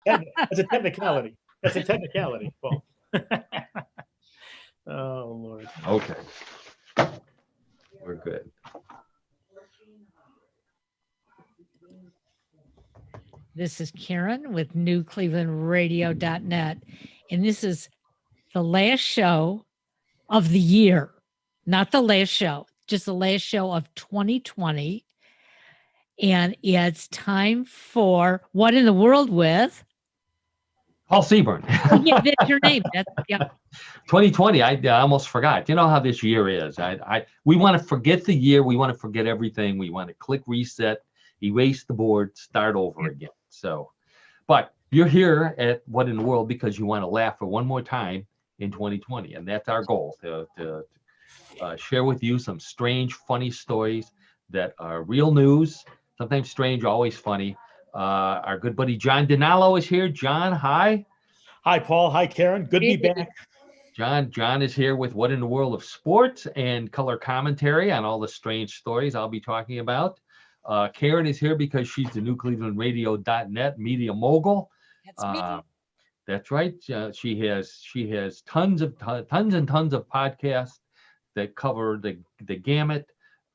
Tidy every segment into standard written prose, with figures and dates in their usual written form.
That's a technicality. That's a technicality, Paul. Oh, Lord. Okay. We're good. This is Karen with newclevelandradio.net. And this is the last show of the year, not the last show, just the last show of 2020. And it's time for What in the World with Paul Seaburn. Oh, yeah, that's your name. That's, yeah. 2020. I almost forgot. You know how this year is. We want to forget the year. We want to forget everything. We want to click reset, erase the board, start over again. So, but you're here at What in the World because you want to laugh for one more time in 2020, and that's our goal to share with you some strange, funny stories that are real news. Sometimes strange, always funny. Our good buddy John DiNallo is here. John, hi. Hi, Paul. Hi, Karen. Good to be back. John is here with What in the World of Sports and color commentary on all the strange stories I'll be talking about. Karen is here because she's the newclevelandradio.net media mogul. That's me. That's right. She has tons and tons of podcasts that cover the gamut.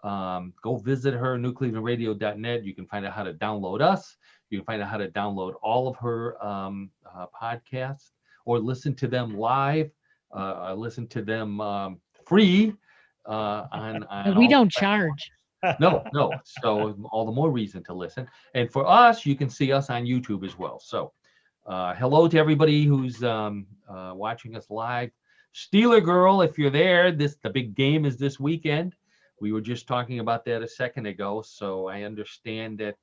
Go visit her, newclevelandradio.net. You can find out how to download us. You can find out how to download all of her podcasts or listen to them live. Listen to them free on We don't charge. No. So all the more reason to listen. And for us, you can see us on YouTube as well. So hello to everybody who's watching us live. Steeler Girl, if you're there, the big game is this weekend. We were just talking about that a second ago. So I understand that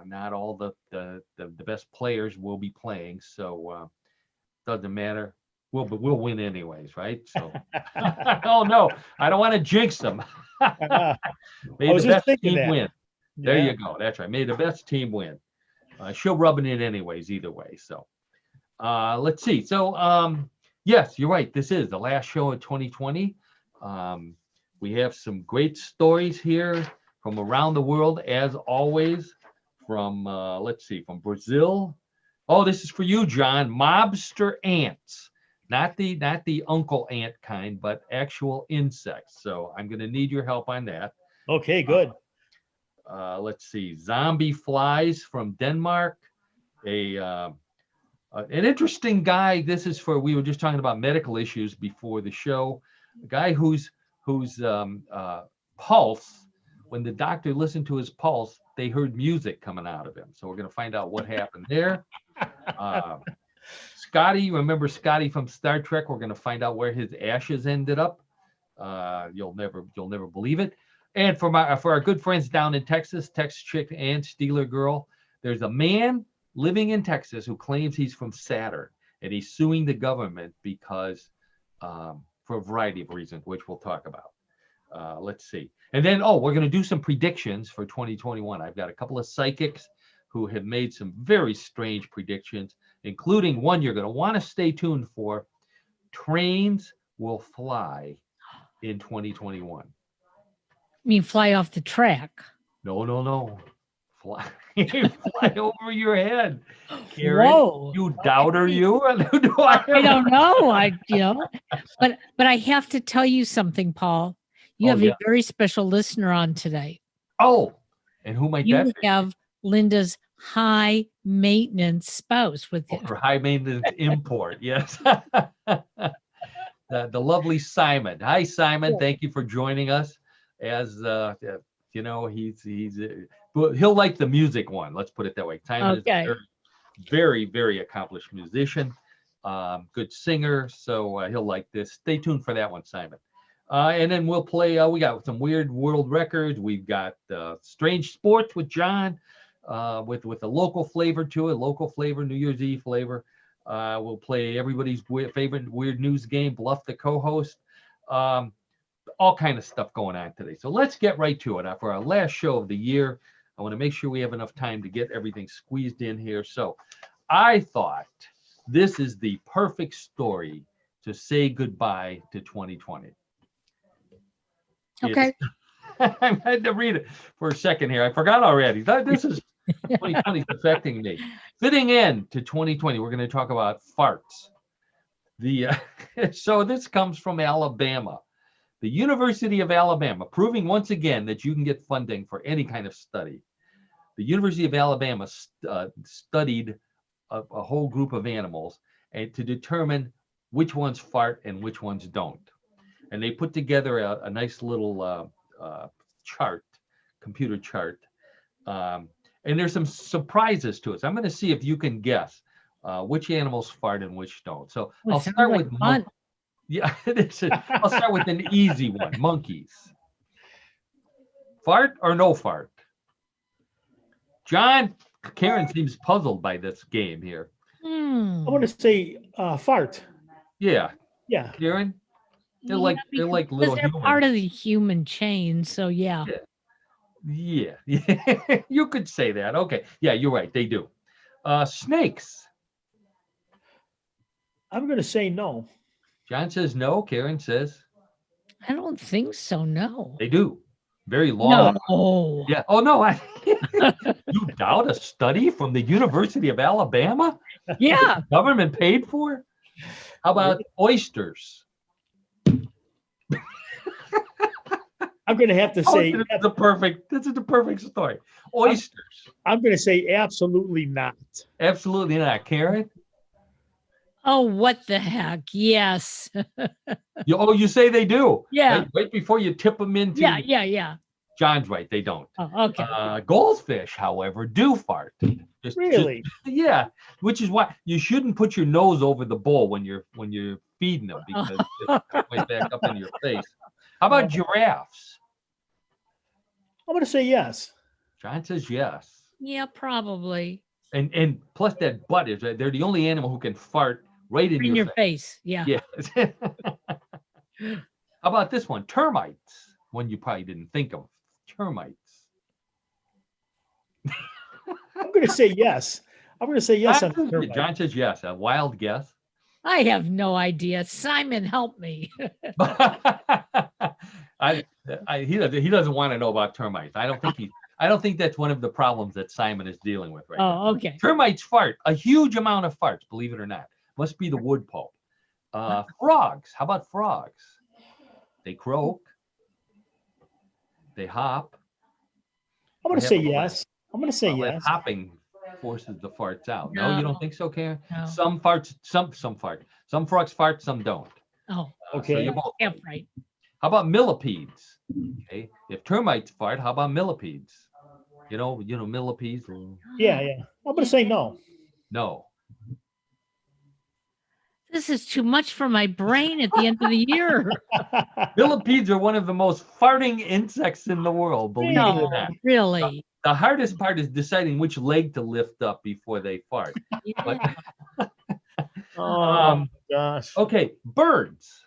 not all the best players will be playing. So doesn't matter. We'll win anyways, right? So, oh no, I don't want to jinx them. May the best team win. There you go. That's right. May the best team win. She'll rub it in anyways, either way. So, let's see. So, yes, you're right. This is the last show of 2020. We have some great stories here from around the world, as always. From let's see, from Brazil. Oh, this is for you, John. Mobster ants. Not the uncle ant kind, but actual insects. So I'm going to need your help on that. Okay, good. Let's see. Zombie flies from Denmark. An interesting guy. This is for, we were just talking about medical issues before the show. A guy whose pulse, when the doctor listened to his pulse, they heard music coming out of him. So we're going to find out what happened there. Scotty, remember Scotty from Star Trek? We're going to find out where his ashes ended up. You'll never believe it. And for our good friends down in Texas, Tex Chick and Steeler Girl, there's a man living in Texas who claims he's from Saturn, and he's suing the government because for a variety of reasons, which we'll talk about. Let's see. And then, we're going to do some predictions for 2021. I've got a couple of psychics who have made some very strange predictions, including one you're going to want to stay tuned for. Trains will fly in 2021. You mean fly off the track? No. Fly over your head. Karen, Whoa. You doubter, you? I don't know. But I have to tell you something, Paul. You have a very special listener on today. Oh, and who might that be? You have Linda's high maintenance spouse with you. For high maintenance import, yes. The lovely Simon. Hi, Simon. Thank you for joining us. As he'll like the music one. Let's put it that way. Simon is a very, very accomplished musician, good singer. So he'll like this. Stay tuned for that one, Simon. And then we'll play. We got some weird world records. We've got strange sports with John. With a local flavor to it, local flavor, New Year's Eve flavor. We'll play everybody's favorite weird news game, Bluff the co-host. All kind of stuff going on today. So let's get right to it. For our last show of the year, I want to make sure we have enough time to get everything squeezed in here. So I thought this is the perfect story to say goodbye to 2020. Okay. I had to read it for a second here. I forgot already. This is 2020 is affecting me. Fitting in to 2020, we're going to talk about farts. So this comes from Alabama. The University of Alabama, proving once again that you can get funding for any kind of study. The University of Alabama studied a whole group of animals and to determine which ones fart and which ones don't. And they put together a nice little chart, computer chart. And there's some surprises to it. So I'm going to see if you can guess which animals fart and which don't. So I'll start with fun. yeah, I'll start with an easy one. Monkeys. Fart or no fart? John, Karen seems puzzled by this game here. I want to say fart. Yeah, Yeah. Karen, they're Yeah, like because little they're humans. part of the human chain. So yeah. Yeah, you could say that. Okay, yeah, you're right. They do. Snakes. I'm going to say no. John says no. Karen says I don't think so. No. they do. Very long. No. Yeah. Oh no. You doubt a study from the University of Alabama? Yeah. Government paid for? How about oysters? I'm going to have to say, This is the perfect story. Oysters. I'm going to say absolutely not. Absolutely not. Karen? Oh, what the heck? Yes. You say they do. Yeah. Right before you tip them into. Yeah. John's right. They don't. Oh, okay. Goldfish, however, do fart. Really? Yeah. Which is why you shouldn't put your nose over the bowl when you're feeding them because it's right back up in your face. How about giraffes? I'm going to say yes. John says yes. Yeah, probably. And plus that butt is they're the only animal who can fart right in your face. face. Yeah. Yeah. How about this one? Termites. One you probably didn't think of. Termites. I'm going to say yes. I'm going to say yes. On termite. John says yes. A wild guess. I have no idea. Simon, help me. He doesn't want to know about termites. I don't think that's one of the problems that Simon is dealing with right now. Oh, okay. Termites fart a huge amount of farts, believe it or not. Must be the wood pulp. Frogs. How about frogs? They croak. They hop. I'm going to say yes. I'm going to say Well, that yes. hopping forces the farts out. No, you don't No. think so, Karen? No. Some farts, some fart. Some frogs fart, some don't. Oh, So Okay. you're both yeah, right. right. How about millipedes? Okay, if termites fart, how about millipedes? You know millipedes. Yeah. I'm going to say no. No. This is too much for my brain at the end of the year. Millipedes are one of the most farting insects in the world. Believe it or No, not. really. The hardest part is deciding which leg to lift up before they fart. Yeah. Oh, gosh. Okay, birds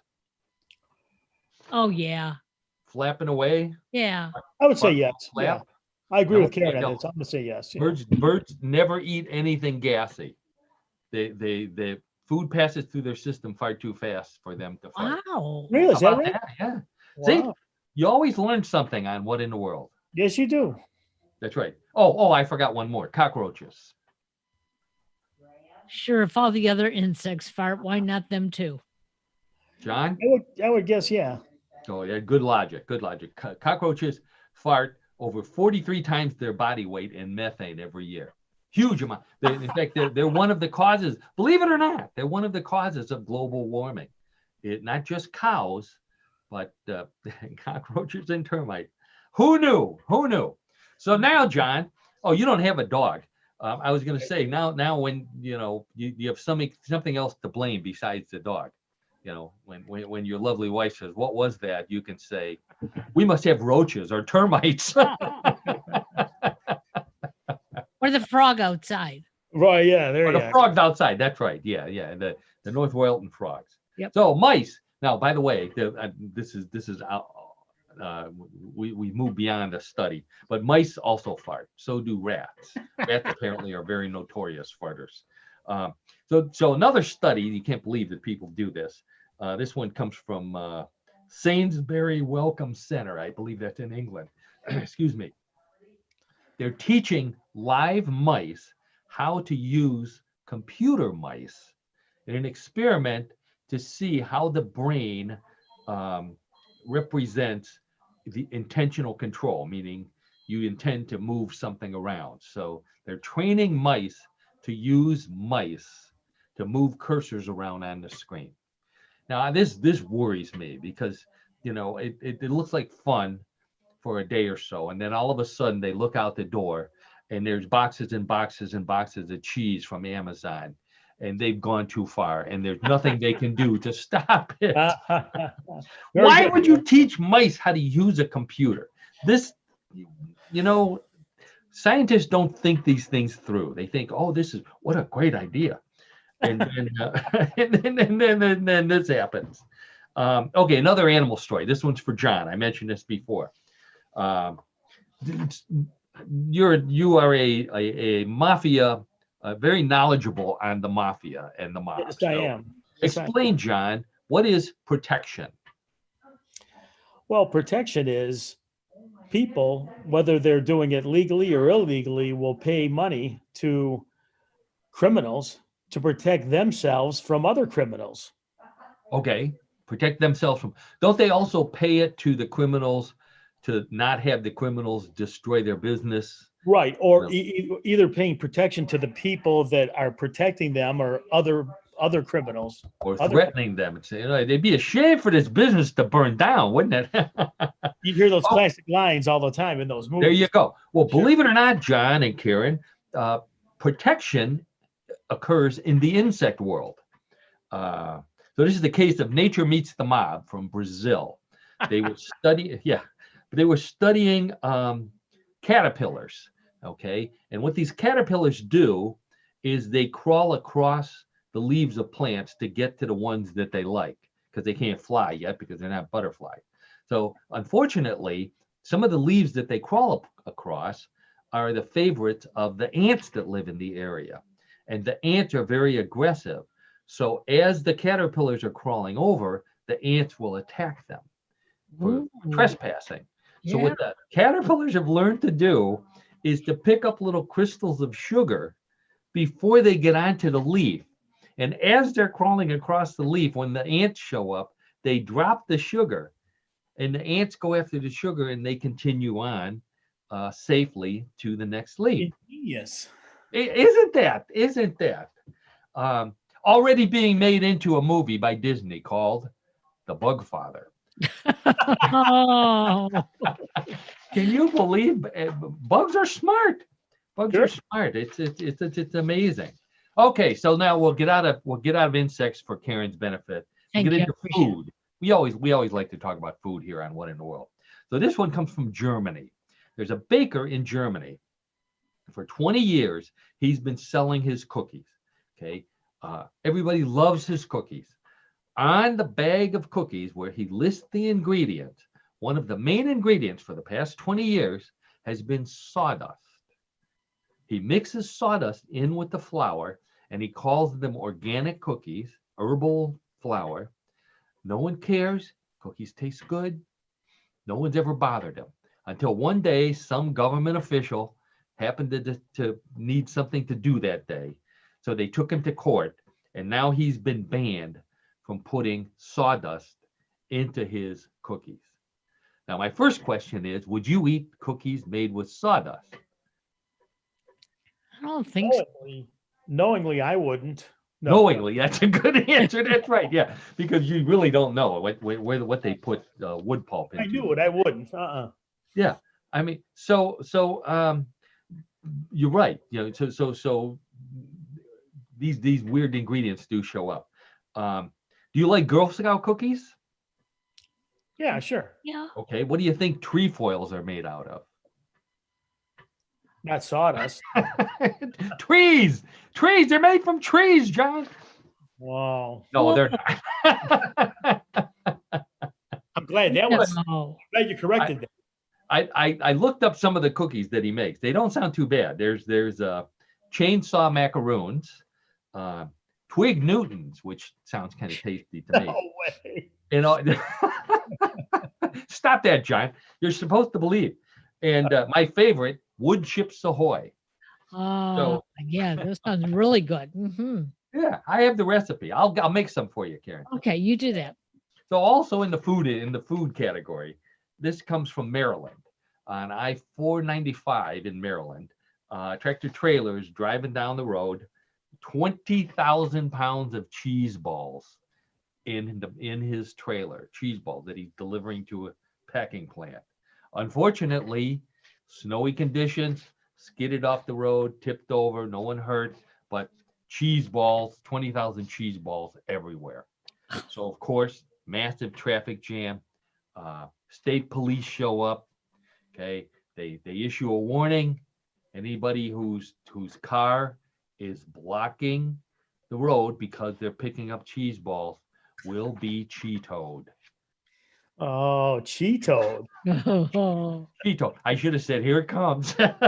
Oh, yeah. flapping away. Yeah. I would say yes. Yeah. Flap. I agree No, with Karen they on don't. this. I'm going to say yes. Yeah. Birds never eat anything gassy. The food passes through their system far too fast for them to fart. Wow. Really? Is How that about right? that? Yeah. See, Wow. you always learn something on What in the World. Yes, you do. That's right. Oh, I forgot one more. Cockroaches. Sure. If all the other insects fart, why not them too? John? I would guess, yeah. Oh, yeah, good logic. Good logic. Cockroaches fart over 43 times their body weight in methane every year. Huge amount. In fact, they're one of the causes, believe it or not, they're one of the causes of global warming. Not just cows, but cockroaches and termites. Who knew? Who knew? So now, John, you don't have a dog. I was going to say now when you have something else to blame besides the dog. When your lovely wife says, "What was that?" you can say, "We must have roaches or termites." Or the frog outside. Right, yeah, there Or you the go. frogs outside. That's right. Yeah. The North Royalton frogs. Yep. So mice. Now, by the way, this is we move beyond a study, but mice also fart. So do rats. Rats apparently are very notorious farters. So another study. You can't believe that people do this. This one comes from Sainsbury Welcome Center. I believe that's in England. Excuse me. they're teaching live mice how to use computer mice in an experiment to see how the brain represents the intentional control, meaning you intend to move something around. So they're training mice to use mice to move cursors around on the screen. Now this worries me because it looks like fun for a day or so, and then all of a sudden they look out the door and there's boxes and boxes and boxes of cheese from Amazon, and they've gone too far and there's nothing they can do to stop it. Why would you teach mice how to use a computer? This, scientists don't think these things through. They think, oh, what a great idea. And then this happens. Okay, another animal story. This one's for John. I mentioned this before. You are a mafia, very knowledgeable on the mafia and the mob. Yes, I am. Explain, John, what is protection? Well, protection is people, whether they're doing it legally or illegally, will pay money to criminals to protect themselves from other criminals. Okay, protect themselves from. Don't they also pay it to the criminals to not have the criminals destroy their business? Right, or either paying protection to the people that are protecting them or other criminals. Or threatening them and saying, it'd be a shame for this business to burn down, wouldn't it? You hear those classic lines all the time in those movies. There you go. Well, believe it or not, John and Karen, protection occurs in the insect world. So this is the case of Nature Meets the Mob from Brazil. They were studying caterpillars. Okay, and what these caterpillars do is they crawl across the leaves of plants to get to the ones that they like, because they can't fly yet because they're not butterflies. So unfortunately, some of the leaves that they crawl across are the favorites of the ants that live in the area. And the ants are very aggressive. So as the caterpillars are crawling over, the ants will attack them for trespassing. So what the caterpillars have learned to do is to pick up little crystals of sugar before they get onto the leaf. And as they're crawling across the leaf, when the ants show up, they drop the sugar, and the ants go after the sugar, and they continue on safely to the next leaf. Yes. Isn't that? Already being made into a movie by Disney called The Bug Father. Oh. Can you believe bugs are smart? Bugs Sure. are smart. It's amazing. Okay, so now we'll get out of insects for Karen's benefit. We'll Thank get you. into food. We always like to talk about food here on What in the World. So this one comes from Germany. There's a baker in Germany. For 20 years, he's been selling his cookies. Okay, everybody loves his cookies. On the bag of cookies where he lists the ingredients, one of the main ingredients for the past 20 years has been sawdust. He mixes sawdust in with the flour, and he calls them organic cookies, herbal flour. No one cares. Cookies taste good. No one's ever bothered him until one day some government official happened to need something to do that day. So they took him to court, and now he's been banned from putting sawdust into his cookies. Now, my first question is, would you eat cookies made with sawdust? I don't think so. Knowingly, I wouldn't. No. Knowingly, that's a good answer. That's right. Yeah, because you really don't know what they put wood pulp into. I knew it. I wouldn't. Yeah, I mean, so you're right. So these weird ingredients do show up. Do you like Girl Scout cookies? Yeah, sure. Yeah. Okay, what do you think trefoils are made out of? Not sawdust. Trees. They're made from trees, John. Wow. No, they're not. I'm glad that was. No. Glad you corrected that. I looked up some of the cookies that he makes. They don't sound too bad. There's chainsaw macaroons, twig Newtons, which sounds kind of tasty to me. No way. Stop that, John. You're supposed to believe. And my favorite Wood Chips Ahoy. Oh, yeah, that sounds really good. Yeah, I have the recipe. I'll make some for you, Karen. Okay, you do that. So also in the food category, this comes from Maryland on I-495 in Maryland. Tractor trailers driving down the road, 20,000 pounds of cheese balls in his trailer, cheese balls that he's delivering to a packing plant. Unfortunately, snowy conditions, skidded off the road, tipped over, no one hurt, but cheese balls, 20,000 cheese balls everywhere. So of course, massive traffic jam. State police show up. Okay, they issue a warning. Anybody whose car is blocking the road because they're picking up cheese balls will be Cheetoed. Oh, Cheeto. Cheeto. I should have said, here it comes. Get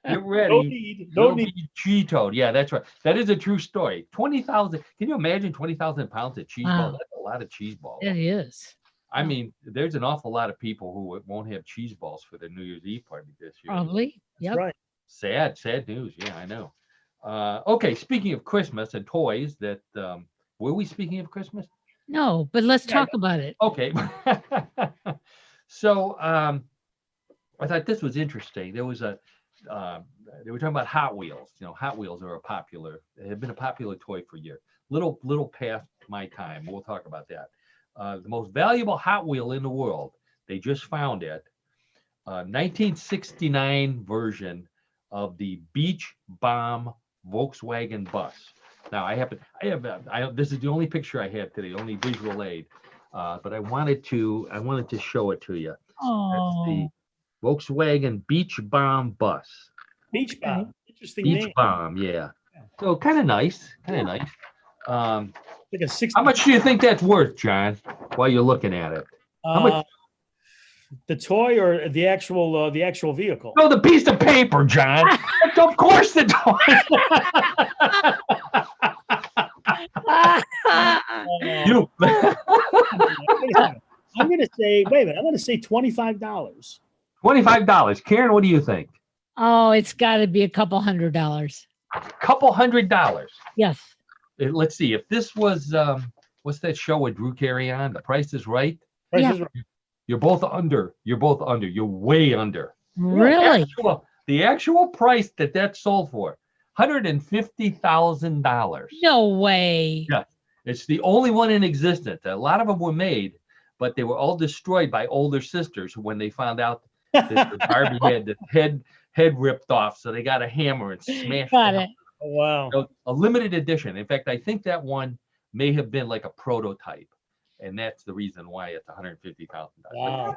No ready. need. You'll No need. be Cheetoed. Yeah, that's right. That is a true story. 20,000. Can you imagine 20,000 pounds of cheese balls? Wow. That's a lot of cheese balls. It is. I mean, there's an awful lot of people who won't have cheese balls for their New Year's Eve party this year. Probably. That's Yep. right. Sad news. Yeah, I know. Okay, speaking of Christmas and toys, were we speaking of Christmas? No, but let's Yeah, talk about it. Okay. So I thought this was interesting. They were talking about Hot Wheels. You know, Hot Wheels have been a popular toy for years. Little past my time. We'll talk about that. The most valuable Hot Wheel in the world. They just found it. 1969 version of the Beach Bomb Volkswagen bus. Now this is the only picture I have today, only visual aid. But I wanted to show it to you. That's the Oh, Volkswagen Beach Bomb bus. Beach Bomb. Interesting Beach name. Bomb, yeah. So kind of nice. Like a 60. How much do you think that's worth, John? While you're looking at it, how much? The toy or the actual vehicle? No, the piece of paper, John. Of course, the toy. You. I'm going to say, wait a minute. I'm going to say $25. $25. Karen, what do you think? Oh, it's got to be a couple $100. Couple $100. Yes. Let's see. If this was what's that show with Drew Carey on? The Price is Right. Price Yeah. is Right. You're both under. You're way under. Really? The actual price that sold for, $150,000. No way. Yeah, it's the only one in existence. A lot of them were made, but they were all destroyed by older sisters when they found out that the Barbie had the head ripped off. So they got a hammer and smashed Got it. it. Oh, wow. So, a limited edition. In fact, I think that one may have been like a prototype, and that's the reason why it's $150,000. Wow.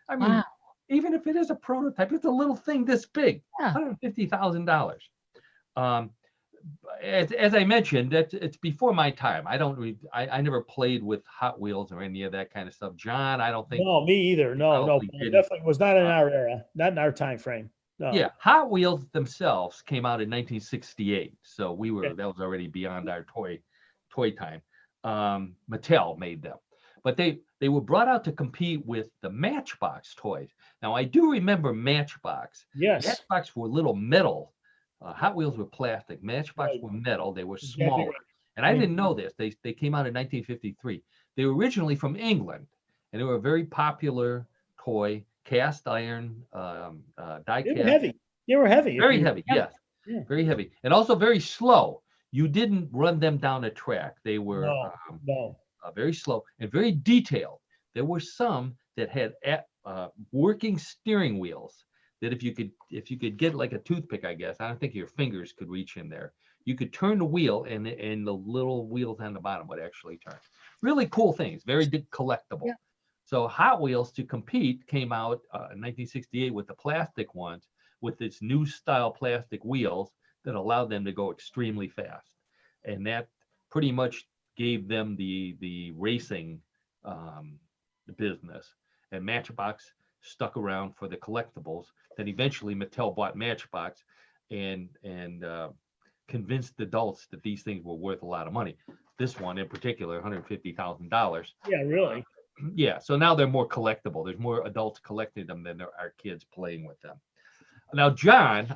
I mean, Wow. even if it is a prototype, it's a little thing this big. Yeah. $150,000. As I mentioned, it's before my time. I never played with Hot Wheels or any of that kind of stuff. John, I don't think. No, me either. No, Probably it didn't. definitely was not in our era, not in our time frame. No. Yeah, Hot Wheels themselves came out in 1968, so Okay. that was already beyond our toy time. Mattel made them, but they were brought out to compete with the Matchbox toys. Now I do remember Matchbox. Yes. Matchbox were little metal. Hot Wheels were plastic. Matchbox Right. were metal. They were Exactly smaller. right. And I didn't know this. They came out in 1953. They were originally from England, and they were a very popular toy, cast iron, die They were cast. heavy. They were heavy. Very heavy, yes. Yeah. Very heavy. And also very slow. You didn't run them down a track. They were No. very slow and very detailed. There were some that had working steering wheels that if you could get like a toothpick, I guess, I don't think your fingers could reach in there. You could turn the wheel and the little wheels on the bottom would actually turn. Really cool things, very collectible. Yeah. So Hot Wheels to compete came out in 1968 with the plastic ones with its new style plastic wheels that allowed them to go extremely fast. And that pretty much gave them the racing business. And Matchbox stuck around for the collectibles. Then eventually Mattel bought Matchbox and convinced adults that these things were worth a lot of money. This one in particular, $150,000. Yeah, really. Yeah, so now they're more collectible. There's more adults collecting them than there are kids playing with them. Now, John,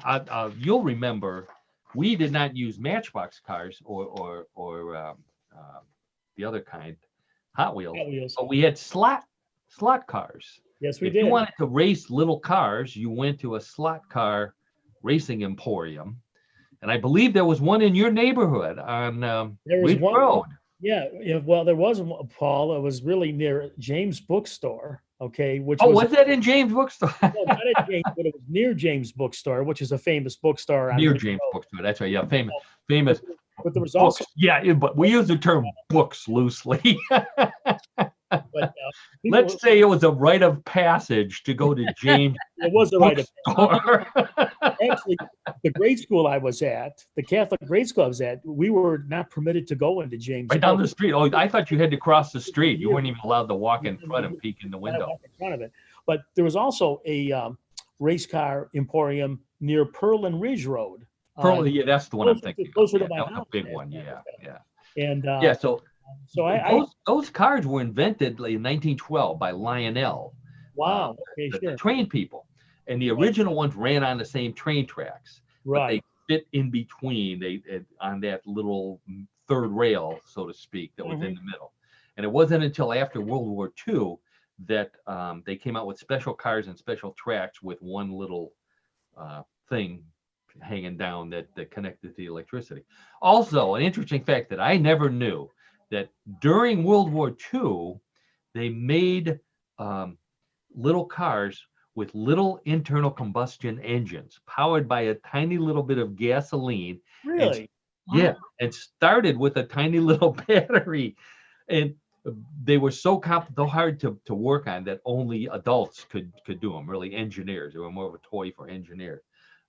you'll remember we did not use Matchbox cars or the other kind, Hot Wheels, Hot Wheels. but we had slot cars. Yes, we If you did. wanted to race little cars, you went to a slot car racing emporium, and I believe there was one in your neighborhood on There was Ridge one. Road. Yeah, well, there was one, Paul. It was really near James Bookstore. Okay, which Oh, was was that in James Bookstore? no, not at James, but it was near James Bookstore, which is a famous bookstore on Near Ridge James Road. Bookstore. That's right. Yeah, famous But there was books. also, Yeah, but we use the term books loosely. but Let's say it was a rite of passage to go to James it was a right of Bookstore. actually the grade school I was at, the Catholic grade school I was at, we were not permitted to go into James. Right down the Book. street. Oh, I thought you had to cross the street. You weren't even allowed to walk in front and peek in the window. In front of it. But there was also a race car emporium near Pearl and Ridge Road. Pearl, yeah, that's the one I'm closer to- thinking. of. closer to Yeah, my that was house. a big one. Yeah, yeah. And Yeah, so I those cars were invented like in 1912 by Lionel, wow, okay, the sure, train people. And the original ones ran on the same train tracks. But right. they fit in between on that little third rail, so to speak, that was Mm-hmm. in the middle. And it wasn't until after World War II that they came out with special cars and special tracks with one little thing hanging down that connected to the electricity. Also, an interesting fact that I never knew, that during World War II, they made little cars with little internal combustion engines powered by a tiny little bit of gasoline. Really? Yeah, and started with a tiny little battery. And they were so hard to work on that only adults could do them, really engineers. They were more of a toy for engineers.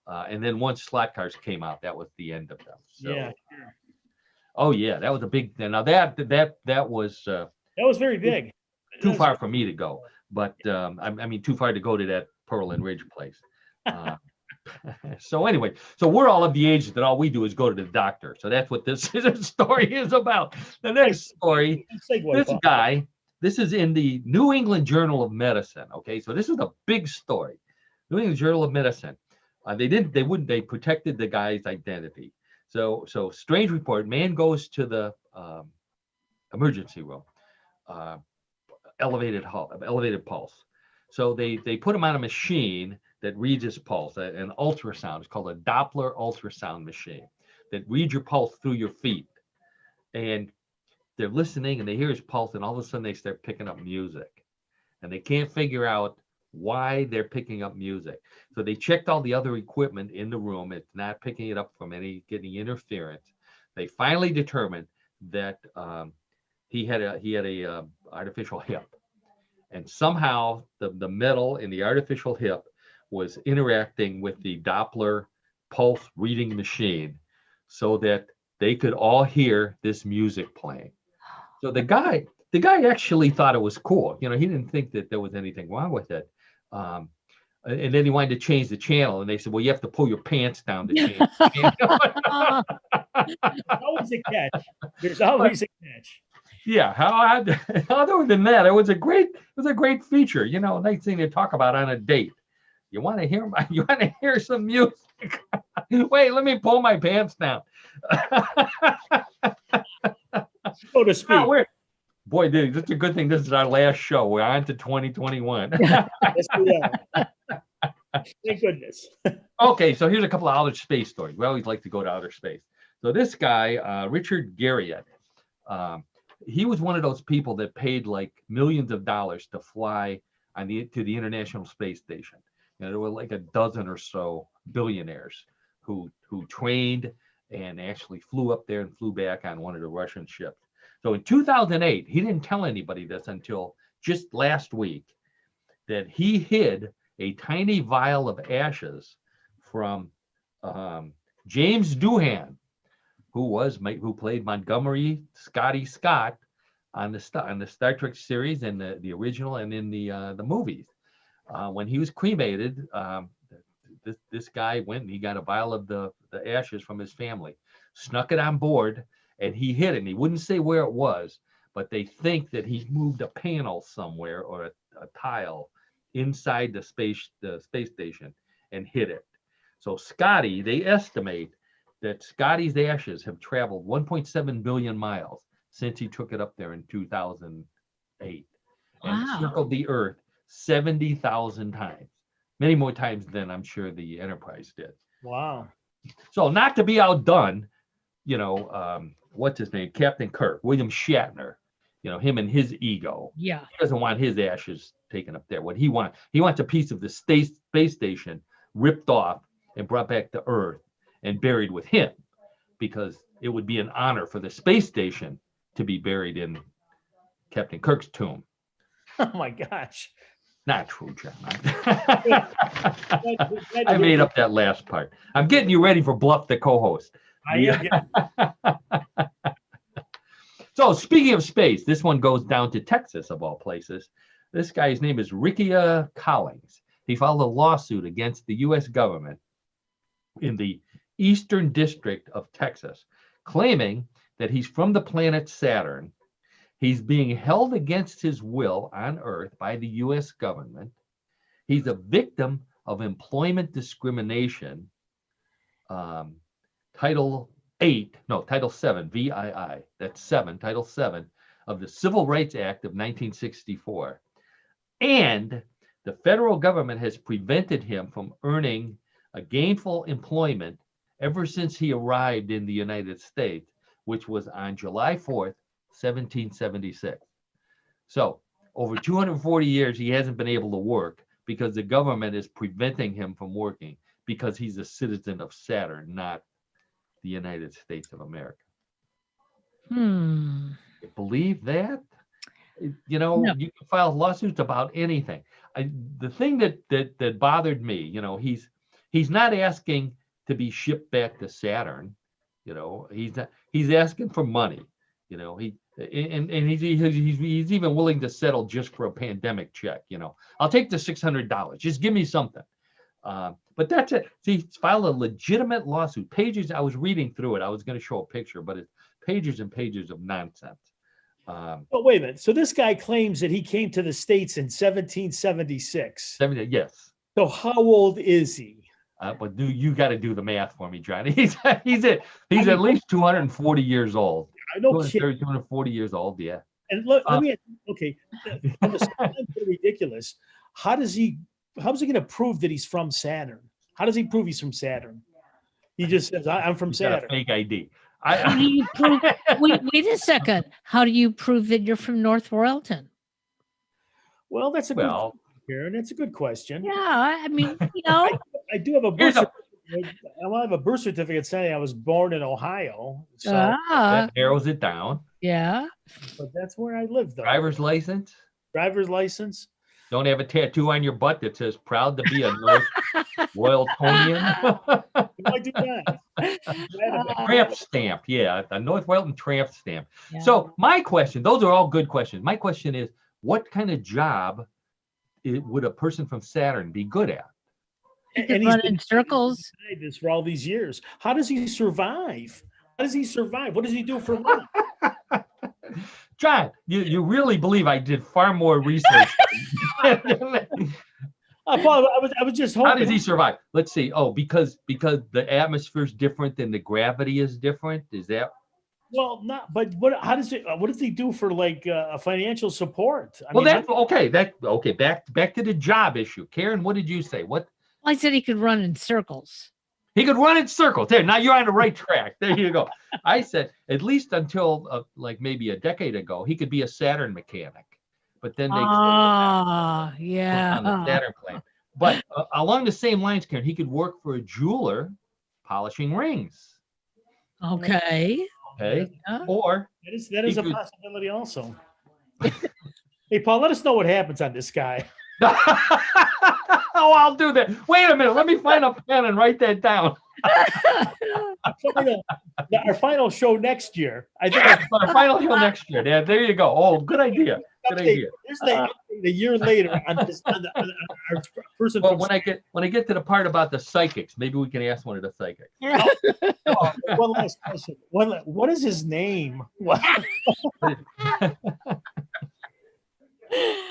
And then once slot cars came out, that was the end of them. So, Yeah. oh yeah, that was a big thing. Now that was That was very big. too far for me to go, but I mean too far to go to that Pearl and Ridge place. So anyway, so we're all of the age that all we do is go to the doctor. So that's what this story is about. The next story, this guy, this is in the New England Journal of Medicine. Okay, so this is a big story. New England Journal of Medicine. They protected the guy's identity. So strange report, man goes to the emergency room, elevated pulse. So they put him on a machine that reads his pulse, an ultrasound. It's called a Doppler ultrasound machine that reads your pulse through your feet. And they're listening and they hear his pulse, and all of a sudden they start picking up music. And they can't figure out why they're picking up music. So they checked all the other equipment in the room. It's not picking it up from getting interference. They finally determined that he had a artificial hip, and somehow the metal in the artificial hip was interacting with the Doppler pulse reading machine, so that they could all hear this music playing. So the guy actually thought it was cool. You know, he didn't think that there was anything wrong with it. And then he wanted to change the channel, and they said, "Well, you have to pull your pants down to change the channel." There's always a catch. There's always a catch. Yeah. Other than that, it was a great feature. You know, a nice thing to talk about on a date. You want to hear some music? Wait, let me pull my pants down. So to speak. Boy, dude, it's a good thing this is our last show. We're on to 2021. Yes, we are. Thank goodness. Okay, so here's a couple of outer space stories. We always like to go to outer space. So this guy, Richard Garriott, he was one of those people that paid like millions of dollars to fly to the International Space Station. You know, there were like a dozen or so billionaires who trained and actually flew up there and flew back on one of the Russian ships. So in 2008, he didn't tell anybody this until just last week, that he hid a tiny vial of ashes from James Doohan, who played Montgomery Scotty Scott on the Star Trek series and the original and in the movies. When he was cremated, this guy went and he got a vial of the ashes from his family, snuck it on board, and he hid it. And he wouldn't say where it was, but they think that he moved a panel somewhere or a tile inside the space station and hid it. So Scotty, they estimate that Scotty's ashes have traveled 1.7 billion miles since he took it up there in 2008 and Wow. circled the Earth 70,000 times, many more times than I'm sure the Enterprise did. Wow. So not to be outdone, what's his name? Captain Kirk, William Shatner, him and his ego. Yeah. He doesn't want his ashes taken up there. What he wants a piece of the space station ripped off and brought back to Earth and buried with him, because it would be an honor for the space station to be buried in Captain Kirk's tomb. Oh my gosh. Not true, John. I made up that last part. I'm getting you ready for Bluff the co-host. So speaking of space, this one goes down to Texas, of all places. This guy's name is Rickia Collins. He filed a lawsuit against the U.S. government in the Eastern District of Texas, claiming that he's from the planet Saturn. He's being held against his will on Earth by the U.S. government. He's a victim of employment discrimination. Title 7, VII, that's 7, Title 7 of the Civil Rights Act of 1964. And the federal government has prevented him from earning a gainful employment ever since he arrived in the United States, which was on July 4th, 1776. So over 240 years, he hasn't been able to work because the government is preventing him from working because he's a citizen of Saturn, not the United States of America. You believe that? No. You can file lawsuits about anything. The thing that bothered me, he's not asking to be shipped back to Saturn. He's asking for money. He's even willing to settle just for a pandemic check. I'll take the $600. Just give me something. But that's it. See, he's filed a legitimate lawsuit. Pages. I was reading through it. I was going to show a picture, but it's pages and pages of nonsense. But wait a minute. So this guy claims that he came to the States in 1776. Yes. So how old is he? But you got to do the math for me, John. He's at least 240 years old. I know. 240 years old. Yeah. And let me. Okay. That's ridiculous. How's he going to prove that he's from Saturn? How does he prove he's from Saturn? He just says, "I'm from He's got Saturn." a fake ID. How do you prove? Wait a second. How do you prove that you're from North Royalton? Well, that's a good question, Karen. That's a good question. Yeah, I mean, I do have a birth certificate. I have a birth certificate saying I was born in Ohio. So that narrows it down. Yeah. But that's where I live, though. Driver's license. Don't have a tattoo on your butt that says "Proud to be a North Royaltonian." I do that. Tramp stamp, yeah, a North Royalton tramp stamp. Yeah. So my question, those are all good questions. My question is, what kind of job would a person from Saturn be good at? And he's been in circles. This for all these years. How does he survive? What does he do for living? John, you really believe I did far more research? Paul, I was just hoping. How does he survive? Let's see. Oh, because the atmosphere is different and the gravity is different. Is that? Well, not. But what does he do for like a financial support? That's okay. Back to the job issue. Karen, what did you say? What? I said he could run in circles. He could run in circles. There, now you're on the right track. There you go. I said at least until like maybe a decade ago, he could be a Saturn mechanic, but then they on the Saturn plane. But along the same lines, Karen, he could work for a jeweler polishing rings. Okay. Yeah. Or that is a possibility also. Hey, Paul, let us know what happens on this guy. Oh, I'll do that. Wait a minute. Let me find a pen and write that down. Our final show next year. I think our final show next year. Yeah, there you go. Oh, good idea. Good idea. Here's the year later on our person. Well, when I get to the part about the psychics, maybe we can ask one of the psychics. One last question. What is his name?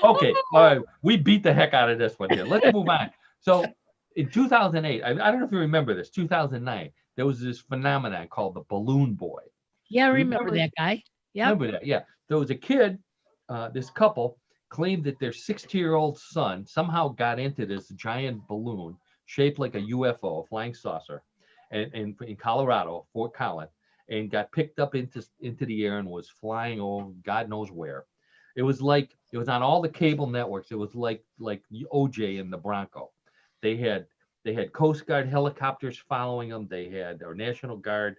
Okay, all right. We beat the heck out of this one here. Let's move on. So in 2008, I don't know if you remember this, 2009, there was this phenomenon called the balloon boy. Yeah, I You remember that guy. Yep. Remember that? Yeah. There was a kid, this couple claimed that their 60-year-old son somehow got into this giant balloon shaped like a UFO, a flying saucer, and in Colorado, Fort Collins, and got picked up into the air and was flying over God knows where. It was on all the cable networks. It was like OJ and the Bronco. They had Coast Guard helicopters following them. They had our National Guard.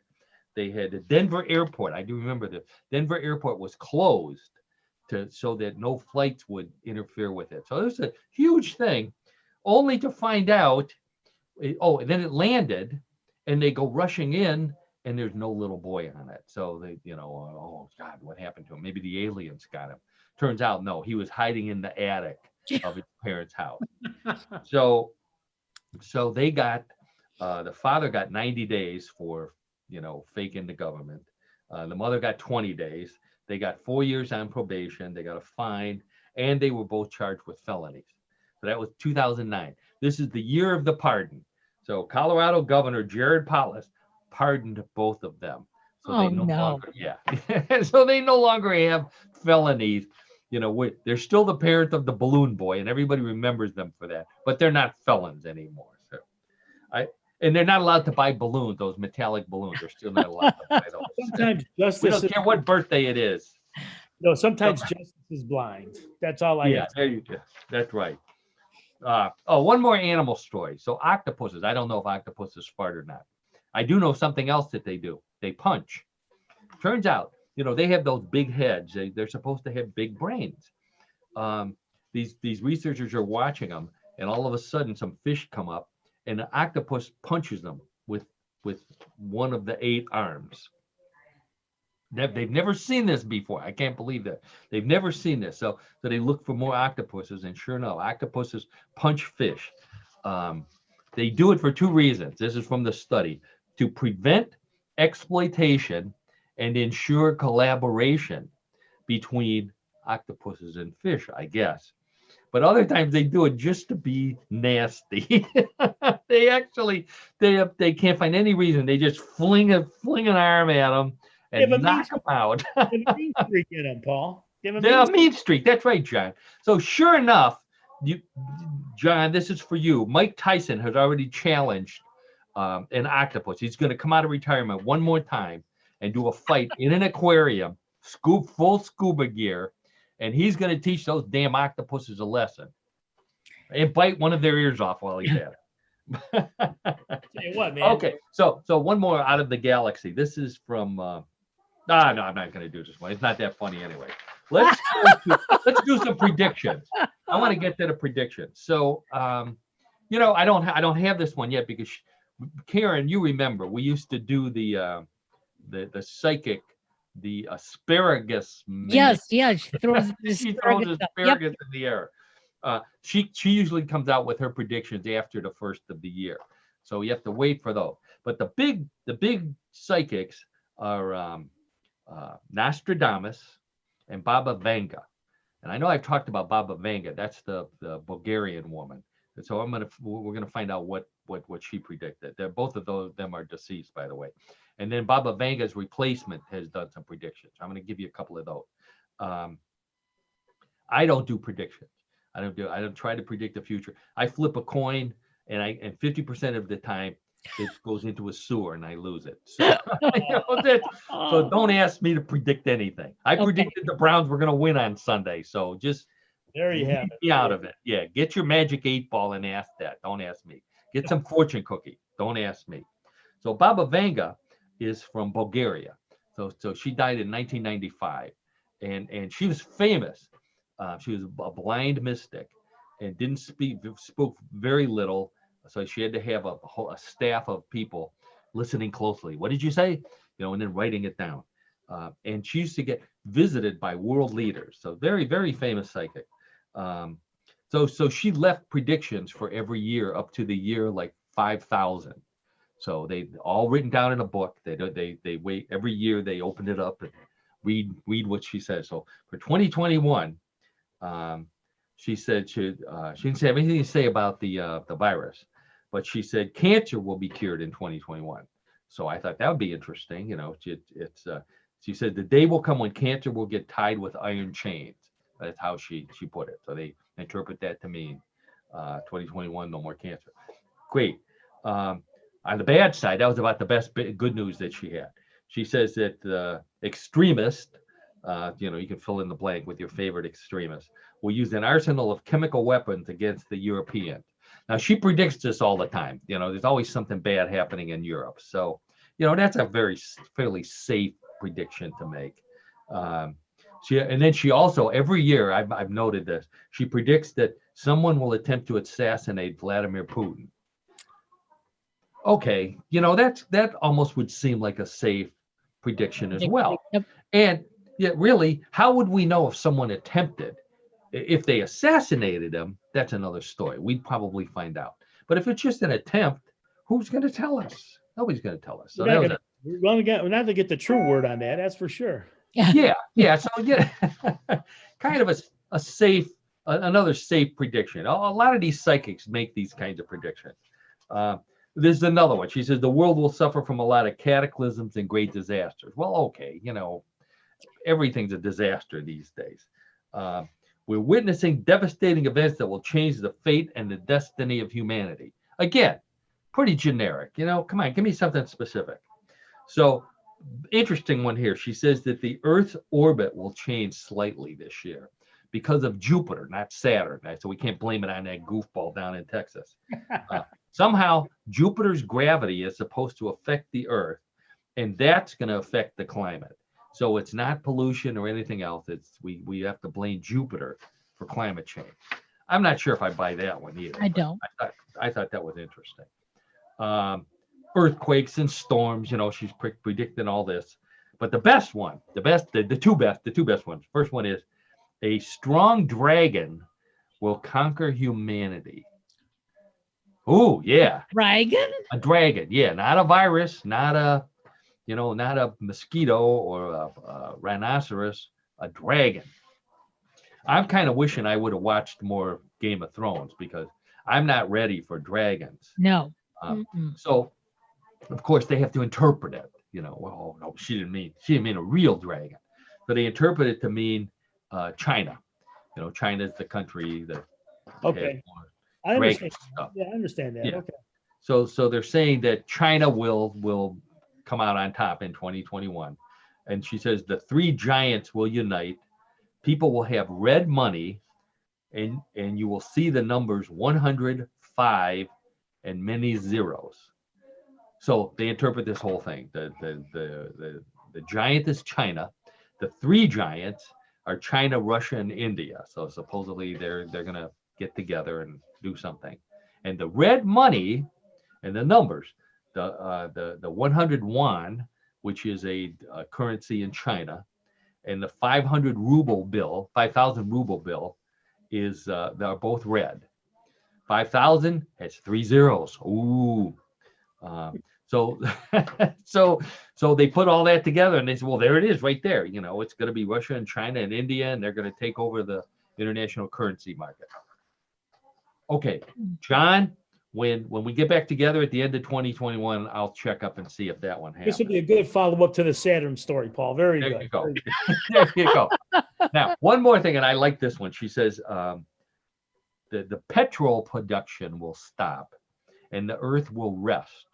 They had the Denver airport. I do remember the Denver airport was closed so that no flights would interfere with it. So it was a huge thing, only to find out, and then it landed, and they go rushing in, and there's no little boy on it. So they, oh God, what happened to him? Maybe the aliens got him. Turns out, no, he was hiding in the attic of his parents' house. So they got, the father got 90 days for, faking the government. The mother got 20 days. They got 4 years on probation. They got a fine, and they were both charged with felonies. So that was 2009. This is the year of the pardon. So Colorado Governor Jared Polis pardoned both of them. So they no longer, so they no longer have felonies. They're still the parent of the balloon boy, and everybody remembers them for that, but they're not felons anymore. So and they're not allowed to buy balloons, those metallic balloons. They're still not allowed to buy those. Sometimes justice. We don't care what birthday it is. No, sometimes justice is blind. That's all I have. There you go. That's right. One more animal story. So octopuses. I don't know if octopuses fart or not. I do know something else that they do. They punch. Turns out, they have those big heads. They're supposed to have big brains. These researchers are watching them, and all of a sudden, some fish come up, and the octopus punches them with one of the 8 arms. They've never seen this before. I can't believe that. They've never seen this. So they look for more octopuses, and sure enough, octopuses punch fish. They do it for 2 reasons. This is from the study: to prevent exploitation and ensure collaboration between octopuses and fish, I guess. But other times they do it just to be nasty. They can't find any reason. They just fling an arm at them and knock them out. Give a mean streak in them, Paul. Give a mean streak. That's right, John. So sure enough, John, this is for you. Mike Tyson has already challenged an octopus. He's going to come out of retirement one more time and do a fight in an aquarium, full scuba gear, and he's going to teach those damn octopuses a lesson and bite one of their ears off while he's at it. Tell you what, man. Okay, so one more out of the galaxy. This is from. No, I'm not going to do this one. It's not that funny anyway. Let's do some predictions. I want to get to the predictions. So, I don't have this one yet because Karen, you remember we used to do the psychic, the asparagus. Yes. She throws asparagus in the air. She usually comes out with her predictions after the first of the year, so you have to wait for those. But the big psychics are Nostradamus and Baba Vanga. And I know I've talked about Baba Vanga. That's the Bulgarian woman. And so we're gonna find out what she predicted. Both of them are deceased, by the way. And then Baba Vanga's replacement has done some predictions. I'm gonna give you a couple of those. I don't do predictions. I don't try to predict the future. I flip a coin, and 50% of the time it goes into a sewer and I lose it. So, so don't ask me to predict anything. I predicted the Browns were going to win on Sunday. So just there you have it. Be out of it. Yeah, get your magic 8-ball and ask that. Don't ask me. Get some fortune cookie. Don't ask me. So Baba Vanga is from Bulgaria. So she died in 1995, and she was famous. She was a blind mystic and spoke very little. So she had to have a staff of people listening closely. What did you say? And then writing it down. And she used to get visited by world leaders. So very, very famous psychic. So she left predictions for every year up to the year like 5,000. So they all written down in a book. They wait every year. They open it up and read what she says. So for 2021, she said she didn't have anything to say about the virus. but she said cancer will be cured in 2021. So I thought that would be interesting. She said the day will come when cancer will get tied with iron chains. That's how she put it. So they interpret that to mean 2021, no more cancer. Great. On the bad side, that was about the best good news that she had. She says that the extremist, you can fill in the blank with your favorite extremist, will use an arsenal of chemical weapons against the Europeans. Now, she predicts this all the time. There's always something bad happening in Europe. So, that's a fairly safe prediction to make. She also, every year, I've noted this, she predicts that someone will attempt to assassinate Vladimir Putin. Okay, that almost would seem like a safe prediction as well. Yep. And yet, really, how would we know if someone attempted? If they assassinated him, that's another story. We'd probably find out. But if it's just an attempt, who's going to tell us? Nobody's going to tell us. So we're not going to get the true word on that. That's for sure. Yeah. So kind of a safe, another safe prediction. A lot of these psychics make these kinds of predictions. There's another one. She says the world will suffer from a lot of cataclysms and great disasters. Well, okay, everything's a disaster these days. We're witnessing devastating events that will change the fate and the destiny of humanity. Again, pretty generic. Come on, give me something specific. So, interesting one here. She says that the Earth's orbit will change slightly this year because of Jupiter, not Saturn. So we can't blame it on that goofball down in Texas. Somehow, Jupiter's gravity is supposed to affect the Earth, and that's going to affect the climate. So it's not pollution or anything else. We have to blame Jupiter for climate change. I'm not sure if I buy that one either. I don't. I thought that was interesting. Earthquakes and storms. She's predicting all this. But the best one, the two best ones. First one is a strong dragon will conquer humanity. Oh yeah, Dragon. A dragon. Yeah, not a virus, not a mosquito or a rhinoceros, a dragon. I'm kind of wishing I would have watched more Game of Thrones because I'm not ready for dragons. No. So, of course, they have to interpret it. Well, no, she didn't mean a real dragon. So they interpret it to mean China. China is the country that. Okay. I understand. Yeah, I understand that. Yeah. Okay. So they're saying that China will come out on top in 2021. And she says the three giants will unite. People will have red money, and you will see the numbers 100, 5, and many zeros. So they interpret this whole thing. The giant is China. The three giants are China, Russia, and India. So supposedly they're going to get together and do something. And the red money and the numbers, the 100 yuan, which is a currency in China, and the 500 ruble bill, 5,000 ruble bill, they're both red. 5,000 has 3 zeros. Ooh. So they put all that together and they said, well, there it is right there. It's going to be Russia and China and India, and they're going to take over the international currency market. Okay, John, when we get back together at the end of 2021, I'll check up and see if that one happens. This would be a good follow-up to the Saturn story, Paul. Very good. You go. There you go. Now, one more thing, and I like this one. She says the petrol production will stop and the earth will rest.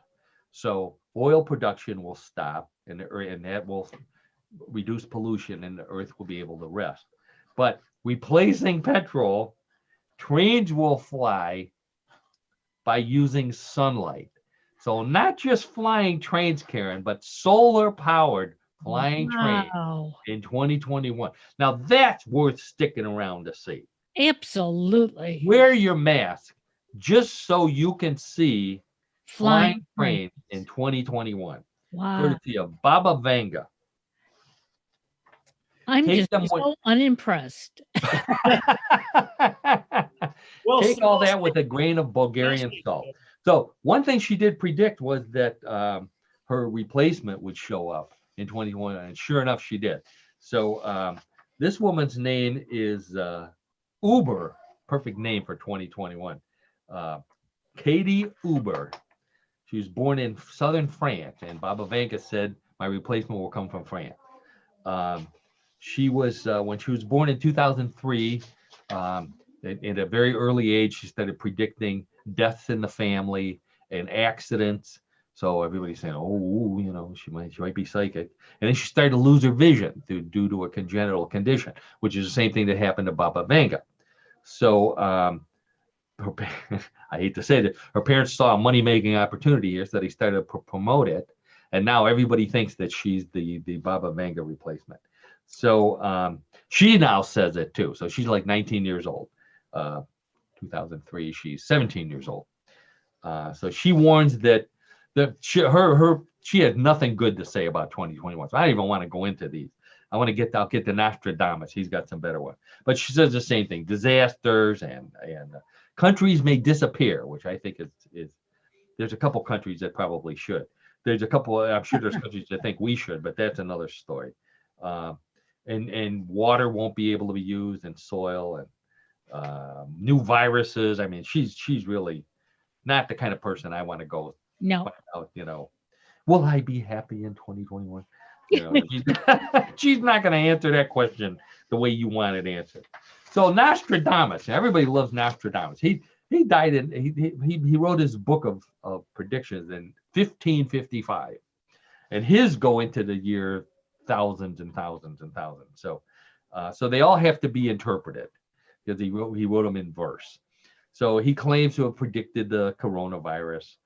So oil production will stop and that will reduce pollution and the earth will be able to rest. But replacing petrol, trains will fly by using sunlight. So not just flying trains, Karen, but solar powered flying trains in 2021. Now that's worth sticking around to see. Absolutely. Wear your mask just so you can see flying trains in 2021. Wow. Courtesy of Baba Vanga. I'm just so unimpressed. Well, take all that with a grain of Bulgarian salt. So one thing she did predict was that her replacement would show up in 2021, and sure enough, she did. So this woman's name is Uber, perfect name for 2021. Katie Uber. She was born in southern France, and Baba Vanga said my replacement will come from France. She was when she was born in 2003. At a very early age, she started predicting deaths in the family and accidents. So everybody's saying, "Oh, you know, she might be psychic." And then she started to lose her vision due to a congenital condition, which is the same thing that happened to Baba Vanga. So I hate to say that, her parents saw a money-making opportunity here, so they started to promote it, and now everybody thinks that she's the Baba Vanga replacement. So she now says it too. So she's like 19 years old. 2003, she's 17 years old. So she warns that she had nothing good to say about 2021. So I don't even want to go into these. I'll get to Nostradamus. He's got some better one. But she says the same thing: disasters and countries may disappear, which I think is there's a couple countries that probably should. There's a couple. I'm sure there's countries that think we should, but that's another story. And water won't be able to be used, and soil, and new viruses. I mean, she's really not the kind of person I want to go No. find out, you know, will I be happy in 2021? You know, she's not going to answer that question the way you want it answered. So Nostradamus, everybody loves Nostradamus. He died he wrote his book of predictions in 1555, and his go into the year thousands and thousands and thousands. So they all have to be interpreted because he wrote them in verse. So he claims to have predicted the coronavirus.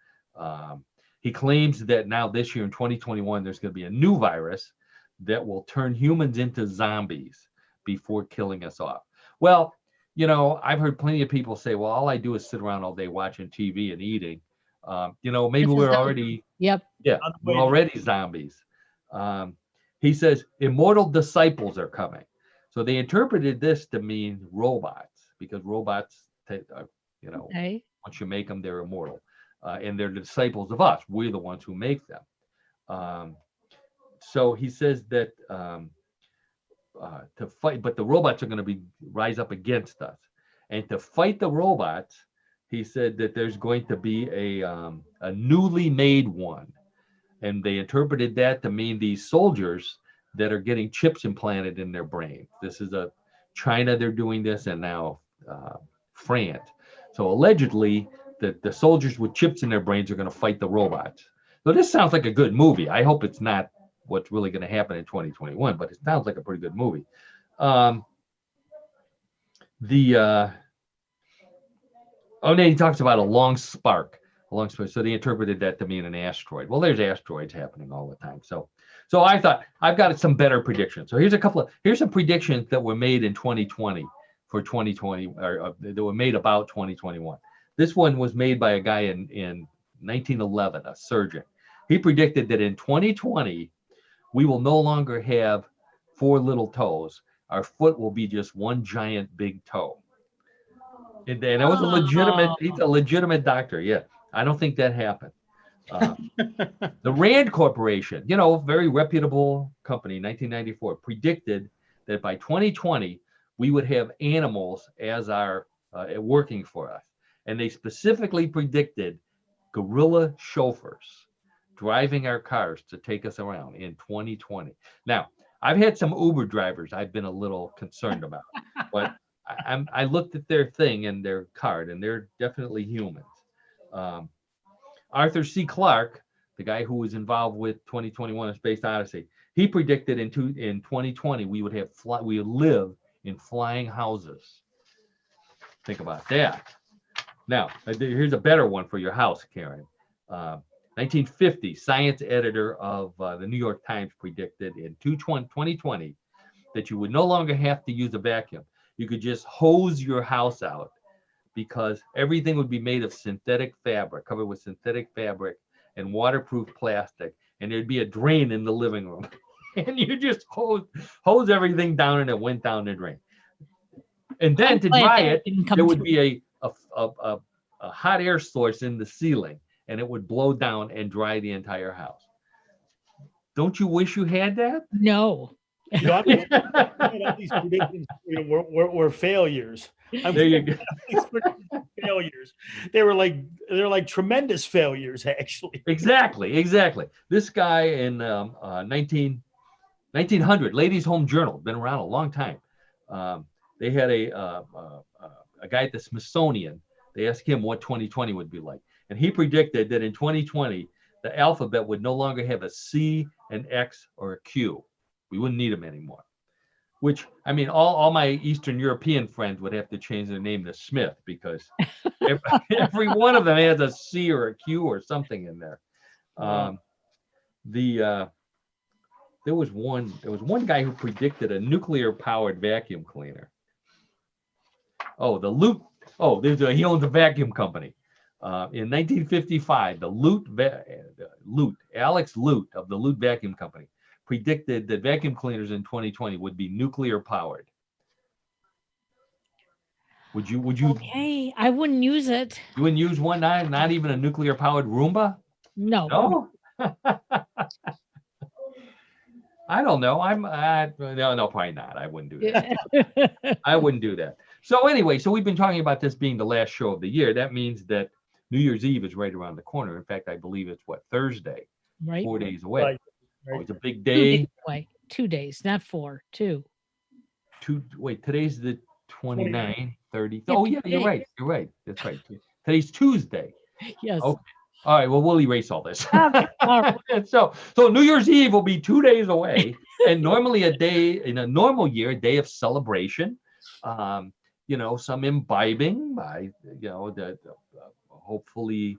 He claims that now this year in 2021, there's going to be a new virus that will turn humans into zombies before killing us off. Well, you know, I've heard plenty of people say, well, all I do is sit around all day watching TV and eating. You know, maybe we're already, Yep. yeah, we're already zombies. He says immortal disciples are coming. So they interpreted this to mean robots, because robots, you know, once you make them, they're immortal. And they're the disciples of us. We're the ones who make them. So he says that to fight, but the robots are going to rise up against us. And to fight the robots, he said that there's going to be a newly made one. And they interpreted that to mean these soldiers that are getting chips implanted in their brain. This is China, they're doing this, and now France. So allegedly, the soldiers with chips in their brains are going to fight the robots. So this sounds like a good movie. I hope it's not what's really going to happen in 2021, but it sounds like a pretty good movie. Then he talks about a long spark. So they interpreted that to mean an asteroid. Well, there's asteroids happening all the time. So I thought I've got some better predictions. So here's some predictions that were made in 2020 for 2020, or that were made about 2021. This one was made by a guy in 1911, a surgeon. He predicted that in 2020, we will no longer have 4 little toes. Our foot will be just one giant big toe. And that was he's a legitimate doctor. Yeah, I don't think that happened. The Rand Corporation, you know, very reputable company, 1994, predicted that by 2020, we would have animals as our working for us. And they specifically predicted gorilla chauffeurs driving our cars to take us around in 2020. Now, I've had some Uber drivers I've been a little concerned about, but I looked at their thing and their card, and they're definitely humans. Arthur C. Clarke, the guy who was involved with 2021: A Space Odyssey, he predicted in 2020 we would live in flying houses. Think about that. Now, here's a better one for your house, Karen. 1950, science editor of the New York Times predicted in 2020 that you would no longer have to use a vacuum. You could just hose your house out, because everything would be made of synthetic fabric, covered with synthetic fabric and waterproof plastic, and there'd be a drain in the living room. And you just hose everything down, and it went down the drain. And then to dry it, there would be a hot air source in the ceiling, and it would blow down and dry the entire house. Don't you wish you had that? No. You know, I mean, all these predictions, were failures. I'm There you go. these predictions were failures. They're like tremendous failures, actually. Exactly. This guy in 1900, Ladies' Home Journal, been around a long time. They had a guy at the Smithsonian. They asked him what 2020 would be like, and he predicted that in 2020 the alphabet would no longer have a C, an X, or a Q. We wouldn't need them anymore. Which, I mean, all my Eastern European friends would have to change their name to Smith, because every one of them has a C or a Q or something in there. There was one guy who predicted a nuclear-powered vacuum cleaner. Oh, the Loot. Oh, he owns a vacuum company. In 1955, Alex Loot of the Loot Vacuum Company predicted that vacuum cleaners in 2020 would be nuclear-powered. Would you? Okay, I wouldn't use it. You wouldn't use one? Not even a nuclear-powered Roomba? No. No. I don't know. No, probably not. I wouldn't do that. I wouldn't do that. So anyway, we've been talking about this being the last show of the year. That means that New Year's Eve is right around the corner. In fact, I believe it's Thursday, Right. 4 days away. Right. Oh, it's a big 2 day. days away. 2 days, not 4. 2. Today's the 29th, 30th. Yeah, Oh 2 yeah, you're days. right. That's right. Today's Tuesday. Yes. Okay. All right. Well, we'll erase all this. Okay, all right. So New Year's Eve will be 2 days away, and normally a day in a normal year, a day of celebration. Some imbibing by hopefully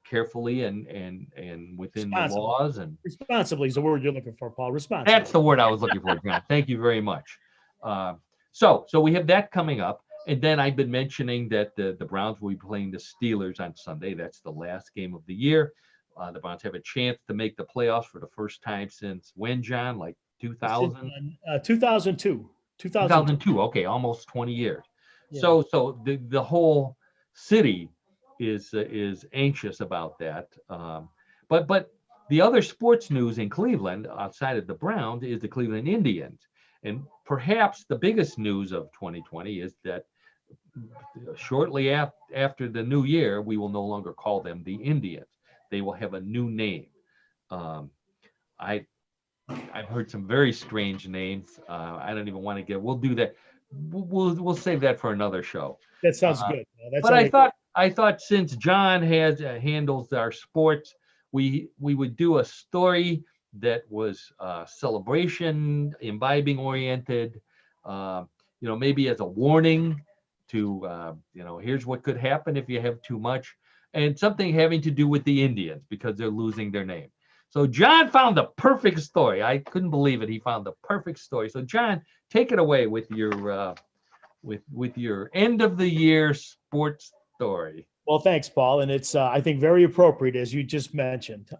carefully and within the laws and responsibly is the word you're looking for, Paul. Responsibly. That's the word I was looking for, John. Thank you very much. So we have that coming up. And then I've been mentioning that the Browns will be playing the Steelers on Sunday. That's the last game of the year. The Browns have a chance to make the playoffs for the first time since when, John? Like 2000? 2002. 2002. Okay, almost 20 years. Yeah. So the whole city is anxious about that. But the other sports news in Cleveland outside of the Browns is the Cleveland Indians. And perhaps the biggest news of 2020 is that shortly after the new year, we will no longer call them the Indians. They will have a new name. I've heard some very strange names. I don't even want to we'll do that. We'll save that for another show. That sounds good. But I thought since John handles our sports, we would do a story that was celebration, imbibing oriented, maybe as a warning to, here's what could happen if you have too much, and something having to do with the Indians because they're losing their name. So John found the perfect story. I couldn't believe it. He found the perfect story. So John, take it away with your with your end of the year sports story. Well, thanks, Paul. And it's, I think, very appropriate, as you just mentioned.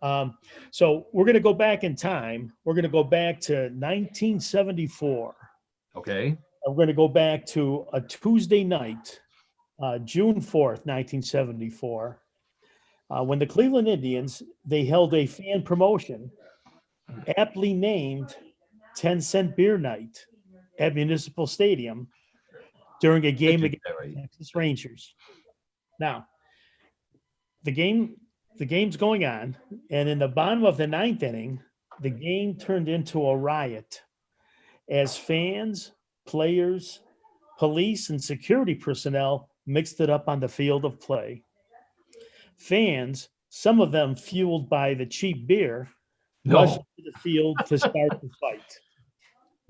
So we're going to go back in time. We're going to go back to 1974. Okay. We're going to go back to a Tuesday night, June 4th, 1974, when the Cleveland Indians, they held a fan promotion aptly named 10-cent beer night at Municipal Stadium during a game against the Texas Rangers. Now, the game's going on, and in the bottom of the ninth inning, the game turned into a riot as fans, players, police, and security personnel mixed it up on the field of play. Fans, some of them fueled by the cheap beer, rushed to the field to start the fight.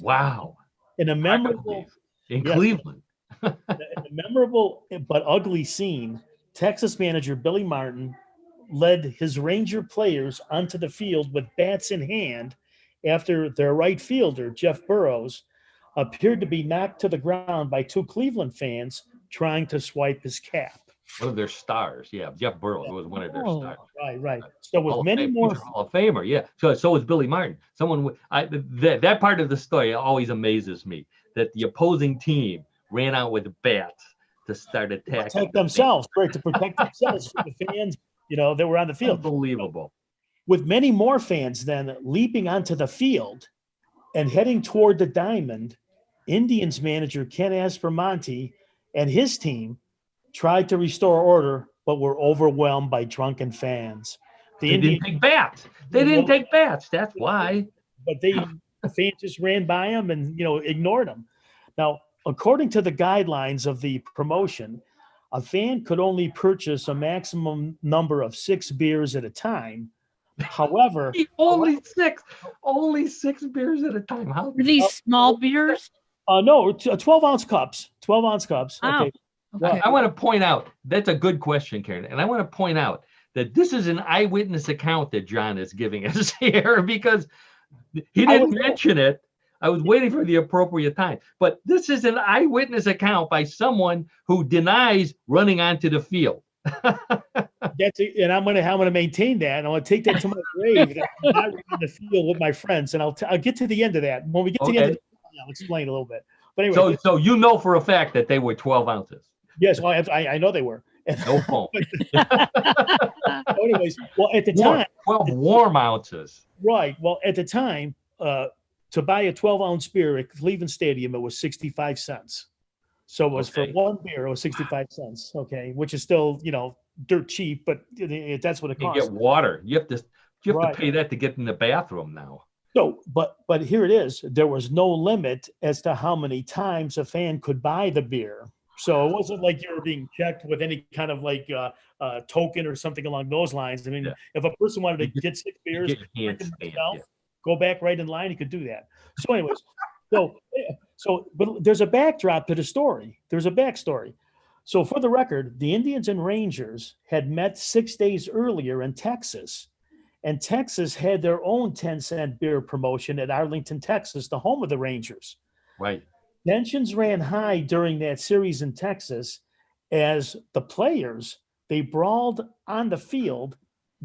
Wow. In a memorable Cleveland. In a memorable but ugly scene, Texas manager Billy Martin led his Ranger players onto the field with bats in hand after their right fielder, Jeff Burroughs, appeared to be knocked to the ground by two Cleveland fans trying to swipe his cap. One of their stars. Yeah, Jeff Burroughs was one of their stars. Right. So with many more Hall of Famer, yeah. So was Billy Martin. That part of the story always amazes me, that the opposing team ran out with bats to start attacking. Protect themselves, right? To protect themselves from the fans, that were on the field. Unbelievable. With many more fans then leaping onto the field And heading toward the diamond, Indians manager Ken Aspromonte and his team tried to restore order, but were overwhelmed by drunken fans. They didn't take bats. They didn't take bats. That's why. But the fans just ran by them and ignored them. Now, according to the guidelines of the promotion, a fan could only purchase a maximum number of 6 beers at a time. However, only six beers at a time. How Were these small beers? no, 12-ounce cups. 12-ounce cups. Wow. Okay. Okay. I want to point out, that's a good question, Karen. And I want to point out that this is an eyewitness account that John is giving us here, because he didn't mention it. I was waiting for the appropriate time. But this is an eyewitness account by someone who denies running onto the field. And I'm gonna maintain that, and I'm gonna take that to my grave. That I'm not in the field with my friends, and I'll get to the end of that. When we get to the end of I'll explain a little bit. But anyway, so you know for a fact that they were 12 ounces. Yes, well, I know they were. No foam. Anyways, well, at the time, 12 warm ounces. right? Well, at the time, to buy a 12-ounce beer at Cleveland Stadium, it was 65 cents. So it was for one beer, it was 65 cents. Okay, which is still dirt cheap, but that's what it You costs. get water. You have to pay that to get in the bathroom now. So, but here it is. There was no limit as to how many times a fan could buy the beer. So it wasn't like you were being checked with any kind of token or something along those lines. I mean, if a person wanted to get 6 beers, go back right in line, he could do that. So anyways, but there's a backdrop to the story. There's a backstory. So for the record, the Indians and Rangers had met 6 days earlier in Texas. And Texas had their own 10-cent beer promotion at Arlington, Texas, the home of the Rangers. Right. Tensions ran high during that series in Texas as the players, they brawled on the field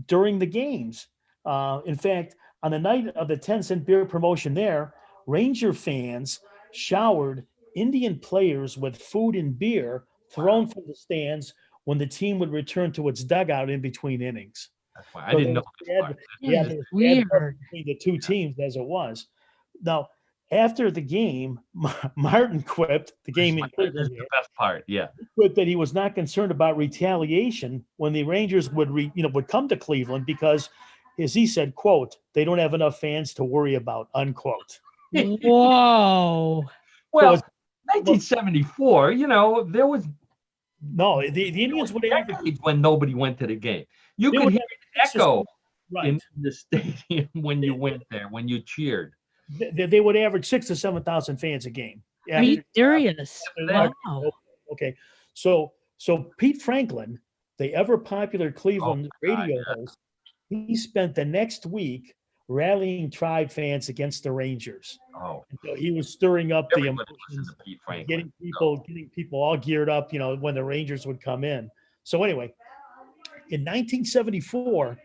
during the games. In fact, on the night of the 10-cent beer promotion there, Ranger fans showered Indian players with food and beer thrown from the stands when the team would return to its dugout in between innings. That's why I didn't know. There's Weird. between the two teams as it was. Now, after the game, Martin quipped, the game in Cleveland, This is the best part. Yeah. quipped that he was not concerned about retaliation when the Rangers would come to Cleveland because, as he said, quote, they don't have enough fans to worry about, unquote. Whoa. Well, 1974, there was No, the Indians would average decades when nobody went to the game. You They could would hear an echo right. in the stadium when you went there, when you cheered. They would average 6,000 to 7,000 fans a game. Are you serious? that. Wow. Okay, so Pete Franklin, the ever popular Cleveland radio host, he spent the next week rallying Tribe fans against the Rangers. Oh, And so he was stirring up the everybody listened emotions, to Pete Franklin. getting people all geared up, when the Rangers would come in. So anyway, in 1974,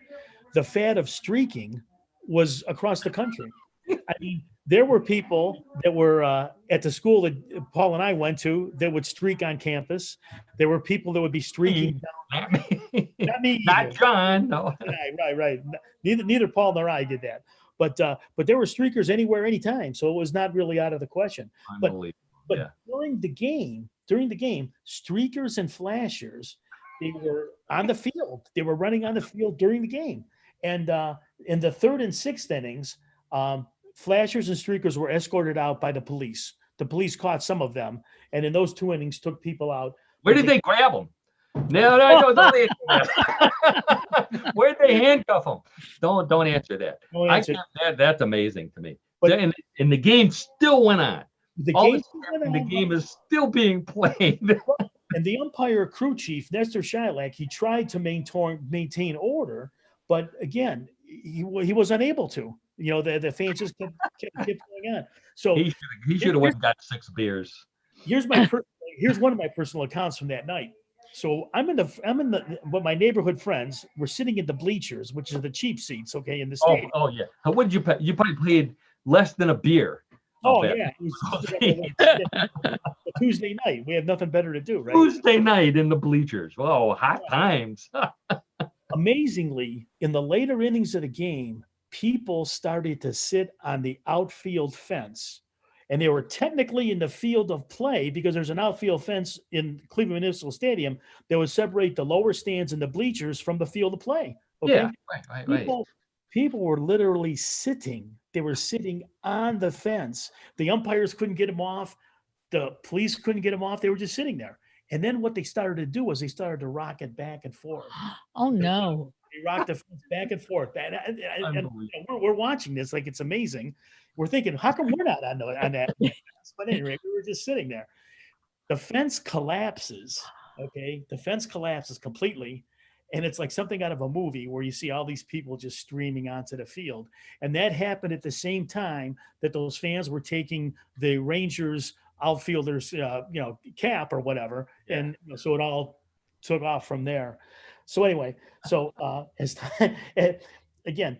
the fad of streaking was across the country. I mean, there were people that were at the school that Paul and I went to that would streak on campus. There were people that would be streaking down. Not me. Not either. John. No. Right. Neither Paul nor I did that. But there were streakers anywhere, anytime. So it was not really out of the question. But during the game, streakers and flashers, they were on the field. They were running on the field during the game. And in the 3rd and 6th innings, flashers and streakers were escorted out by the police. The police caught some of them, and in those 2 innings, took people out. Where did they grab them? No, don't answer that. Where'd they handcuff them? Don't answer that. Don't answer. That's amazing to me. But- and the game still went on. The The game is still being played. And the umpire crew chief, Nestor Shilak, he tried to maintain order, but again, he was unable to. The fans just kept going on. So he should have went and got 6 beers. here's one of my personal accounts from that night. So I'm in the with my neighborhood friends. We're sitting in the bleachers, which are the cheap seats, okay, in the stadium. Oh yeah. What did you pay? You probably paid less than a beer. Oh yeah, it was a Tuesday night. We have nothing better to do, right? Tuesday night in the bleachers. Oh, hot times. Amazingly, in the later innings of the game, people started to sit on the outfield fence, and they were technically in the field of play because there's an outfield fence in Cleveland Municipal Stadium that would separate the lower stands and the bleachers from the field of play. Okay. Yeah, right. People were literally sitting. They were sitting on the fence. The umpires couldn't get them off. The police couldn't get them off. They were just sitting there. And then what they started to do was they started to rock it back and forth. Oh no. They rocked the fence back and forth. And Unbelievable. we're watching this like it's amazing. We're thinking, how come we're not on that? But anyway, we were just sitting there. The fence collapses. Okay. The fence collapses completely. And it's like something out of a movie where you see all these people just streaming onto the field. And that happened at the same time that those fans were taking the Rangers outfielders, cap or whatever. Yeah. And so it all took off from there. So anyway, again,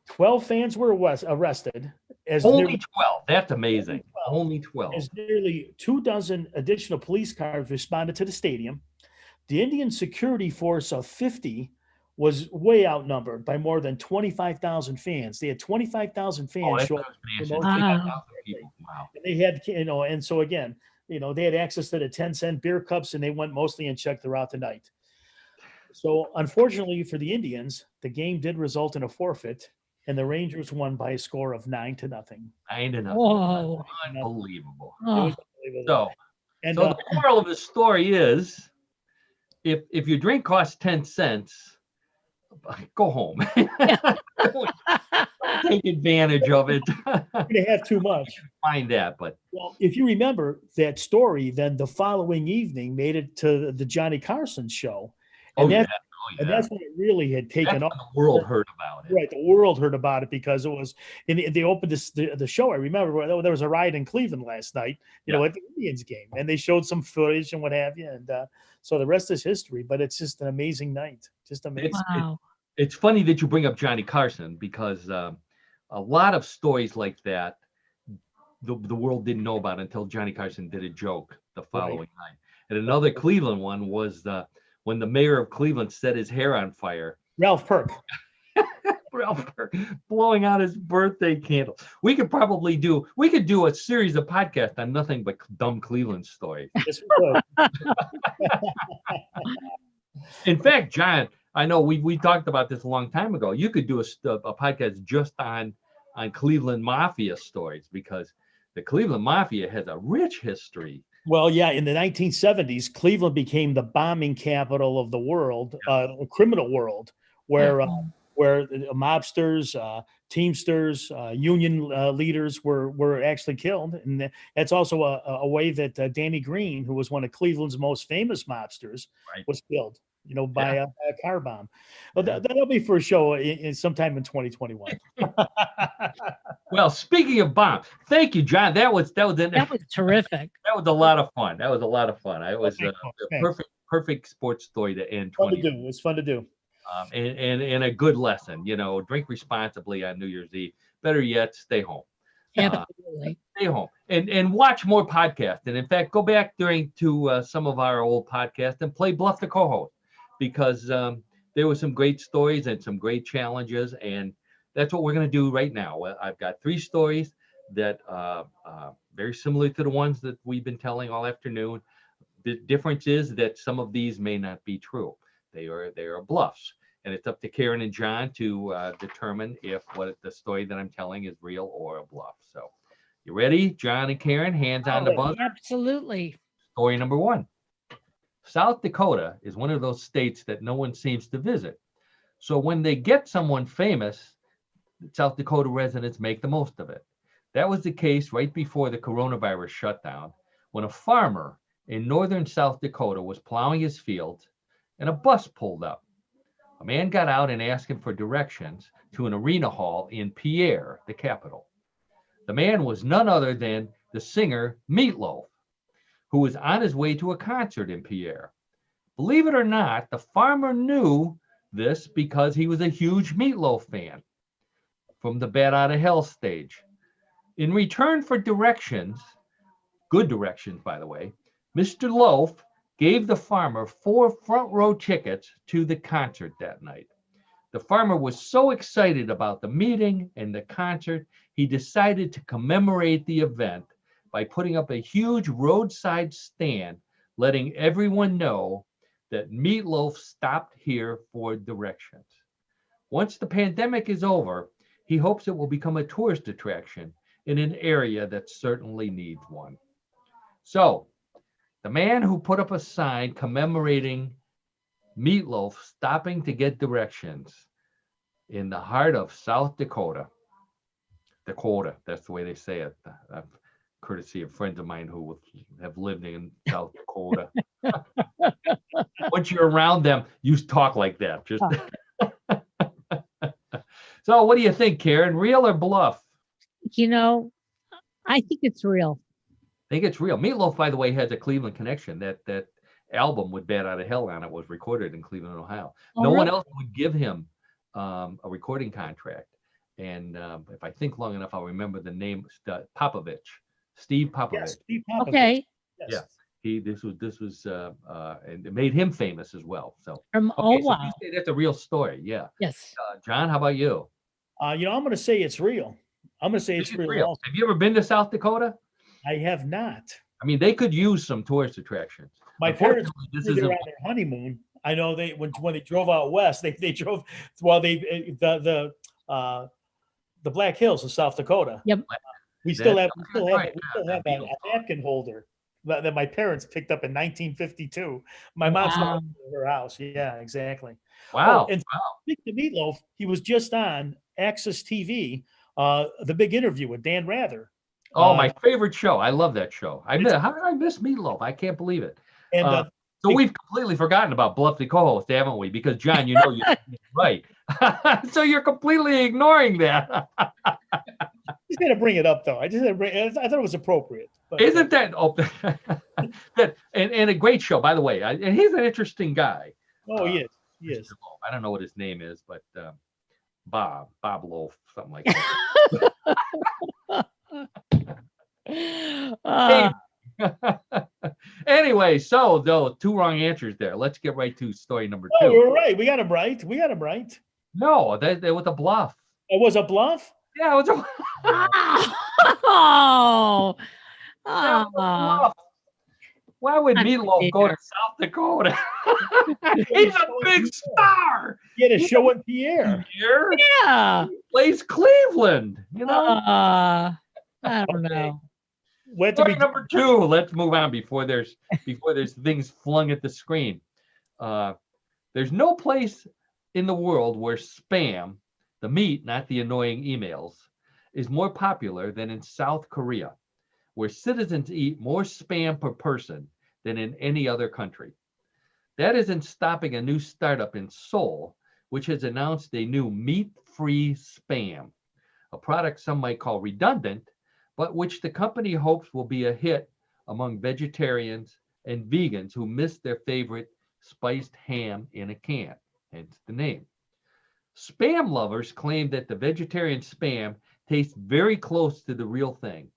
12 fans were arrested. Only 12. That's amazing. Only 12. As nearly 24 additional police cars responded to the stadium. The Indian security force of 50 was way outnumbered by more than 25,000 fans. They had 25,000 fans show up. Wow. And they had, and so again, they had access to the 10-cent beer cups, and they went mostly and checked throughout the night. So unfortunately for the Indians, the game did result in a forfeit, and the Rangers won by a score of 9-0. 9-0. Whoa. Unbelievable. It was unbelievable. So the moral of the story is, if your drink costs 10 cents, go home. Don't take advantage of it. They have too much. Find that, but well, if you remember that story, then the following evening made it to the Johnny Carson show, and and that's when it really had taken off. The world heard about it. Right, the world heard about it because it was. And they opened the show. I remember there was a riot in Cleveland last night, at the Indians game, and they showed some footage and what have you, and so the rest is history. But it's just an amazing night, just amazing. Wow. It's funny that you bring up Johnny Carson because a lot of stories like that, the world didn't know about until Johnny Carson did a joke the following night. And another Cleveland one was when the mayor of Cleveland set his hair on fire. Ralph Perk. Ralph Perk blowing out his birthday candle. We could do a series of podcasts on nothing but dumb Cleveland stories. Yes, we could. In fact, John, I know we talked about this a long time ago. You could do a podcast just on Cleveland Mafia stories because the Cleveland Mafia has a rich history. Well, yeah, in the 1970s, Cleveland became the bombing capital of the world, the criminal world, where mobsters, Teamsters, union leaders were actually killed. And that's also a way that Danny Green, who was one of Cleveland's most famous mobsters, was killed, by a car bomb. Well, that'll be for a show in sometime in 2021. Well, speaking of bombs, thank you, John. That was terrific. That was a lot of fun. It was a perfect sports story to end. It's fun to do. And a good lesson. Drink responsibly on New Year's Eve. Better yet, stay home. Absolutely. Stay home and watch more podcasts. And in fact, go back to some of our old podcasts and play Bluff the Co-host because there were some great stories and some great challenges. And that's what we're going to do right now. I've got 3 stories that very similar to the ones that we've been telling all afternoon. The difference is that some of these may not be true. They are bluffs. And it's up to Karen and John to determine if what the story that I'm telling is real or a bluff. So you ready, John and Karen? Hands on the buzzer. Absolutely. Story number 1. South Dakota is one of those states that no one seems to visit. So when they get someone famous, South Dakota residents make the most of it. That was the case right before the coronavirus shutdown, when a farmer in northern South Dakota was plowing his fields and a bus pulled up. A man got out and asked him for directions to an arena hall in Pierre, the capital. The man was none other than the singer Meatloaf, who was on his way to a concert in Pierre. Believe it or not, the farmer knew this because he was a huge Meatloaf fan from the Bat Out of Hell stage. In return for directions, good directions, by the way, Mr. Loaf gave the farmer 4 front row tickets to the concert that night. The farmer was so excited about the meeting and the concert, he decided to commemorate the event by putting up a huge roadside stand, letting everyone know that Meatloaf stopped here for directions. Once the pandemic is over, he hopes it will become a tourist attraction in an area that certainly needs one. So, the man who put up a sign commemorating Meatloaf stopping to get directions in the heart of South Dakota. Dakota, that's the way they say it. Courtesy of friends of mine who have lived in South Dakota. Once you're around them, you talk like that. Just So, what do you think, Karen? Real or bluff? You know, I think it's real. I think it's real. Meatloaf, by the way, has a Cleveland connection. That album with Bad Out of Hell on it was recorded in Cleveland, Ohio. Oh, No one really? else would give him a recording contract. And if I think long enough, I'll remember the name. Popovich, Steve Popovich. Yes, Steve Popovich. Okay. Yes. Yeah. This was and it made him famous as well. So Oh, okay, so wow. you say that's a real story. Yeah. Yes. John, how about you? I'm going to say it's real. I'm going to say it's Think it's real. Also. Have you ever been to South Dakota? I have not. I mean, they could use some tourist attractions. My parents Unfortunately, this were there isn't. on their honeymoon. I know when they drove out west, they drove the Black Hills of South Dakota. Yep. We still have right. a napkin holder that my parents picked up in 1952. My mom still has it in her house. Yeah, exactly. Wow. And speaking of Meatloaf, he was just on Access TV, the big interview with Dan Rather. Oh, my favorite show. I love that show. How did I miss Meatloaf? I can't believe it. And so we've completely forgotten about Bluff the co-host, haven't we? Because John, you're right. So you're completely ignoring that. just had to bring it up, though. I thought it was appropriate. But, Isn't that and a great show, by the way. And he's an interesting guy. Oh, he is. He is. I don't know what his name is, but Bob Loaf, something like that. Anyway, so though 2 wrong answers there. Let's get right to story number 2. Oh, you're right. We got him right. No, that was a bluff. It was a bluff? Yeah, it was a Oh. bluff. Why would Meatloaf go to South Dakota? He's a big star. He had a show in Pierre. Yeah. He plays Cleveland, you know. I don't know. Story number 2. Let's move on before there's things flung at the screen. There's no place in the world where spam, the meat, not the annoying emails, is more popular than in South Korea, where citizens eat more spam per person than in any other country. That isn't stopping a new startup in Seoul, which has announced a new meat-free spam, a product some might call redundant, but which the company hopes will be a hit among vegetarians and vegans who miss their favorite spiced ham in a can, hence the name. Spam lovers claim that the vegetarian spam tastes very close to the real thing,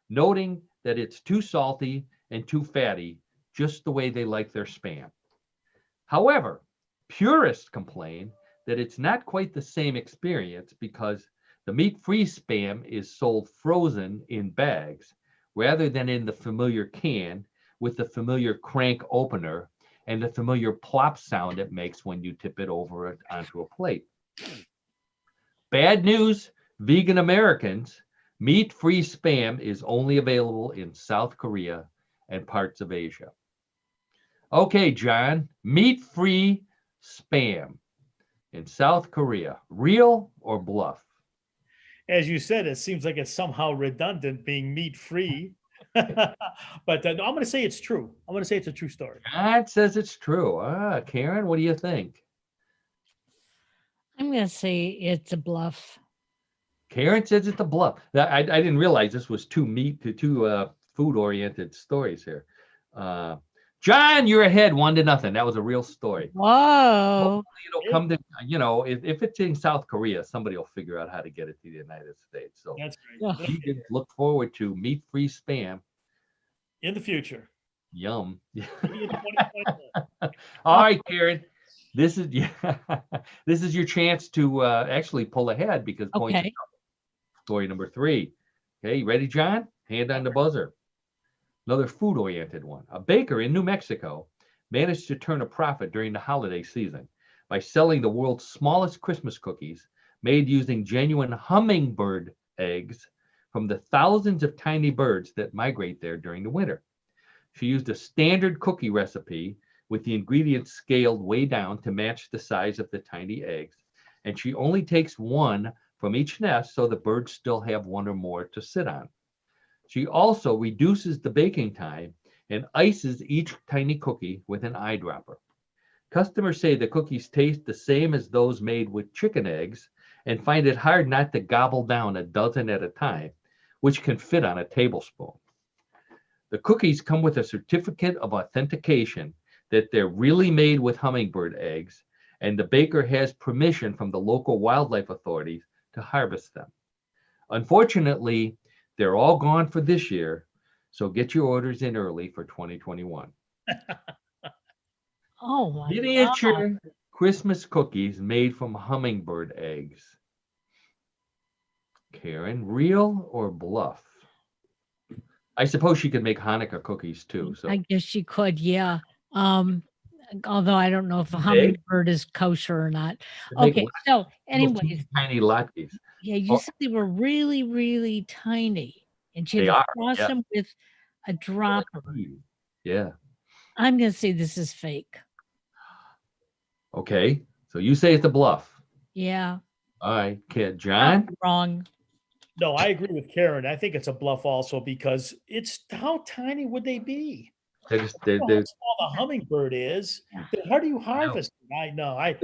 noting that it's too salty and too fatty, just the way they like their spam. However, purists complain that it's not quite the same experience because the meat-free spam is sold frozen in bags rather than in the familiar can with the familiar crank opener and the familiar plop sound it makes when you tip it over onto a plate. Bad news, vegan Americans, meat-free spam is only available in South Korea and parts of Asia. Okay, John, meat-free spam in South Korea, real or bluff? As you said, it seems like it's somehow redundant being meat-free. But no, I'm going to say it's true. I'm going to say it's a true story. John says it's true. Karen, what do you think? I'm going to say it's a bluff. Karen says it's a bluff. I didn't realize this was two food-oriented stories here. John, you're ahead 1-0. That was a real story. Whoa. It'll come to, if it's in South Korea, somebody will figure out how to get it to the United States. So That's right. you can look forward to meat-free spam. In the future. Yum. Maybe in 2021. All right, Karen. This is this is your chance to actually pull ahead because points. Okay. Story number 3. Okay, you ready, John? Hand on the buzzer. Another food-oriented one. A baker in New Mexico managed to turn a profit during the holiday season by selling the world's smallest Christmas cookies made using genuine hummingbird eggs from the thousands of tiny birds that migrate there during the winter. She used a standard cookie recipe with the ingredients scaled way down to match the size of the tiny eggs, and she only takes one from each nest so the birds still have one or more to sit on. She also reduces the baking time and ices each tiny cookie with an eyedropper. Customers say the cookies taste the same as those made with chicken eggs and find it hard not to gobble down a dozen at a time, which can fit on a tablespoon. The cookies come with a certificate of authentication that they're really made with hummingbird eggs, and the baker has permission from the local wildlife authorities to harvest them. Unfortunately, they're all gone for this year, so get your orders in early for 2021. Oh my God. Miniature Christmas cookies made from hummingbird eggs. Karen, real or bluff? I suppose she could make Hanukkah cookies too. So I guess you could, yeah. Although I don't know if a Okay. hummingbird is kosher or not. make Okay, so anyways, tiny latkes. yeah, you Oh. said they were really, really tiny, and she They had to are, cross yeah. them with a dropper. Yeah. I'm gonna say this is fake. Okay. So you say it's a bluff. Yeah, All right. John? I'm wrong. No, I agree with Karen. I think it's a bluff also because it's how tiny would they be? They're just, I don't know how small the hummingbird is. Yeah. Then how do you harvest it? I know. I'm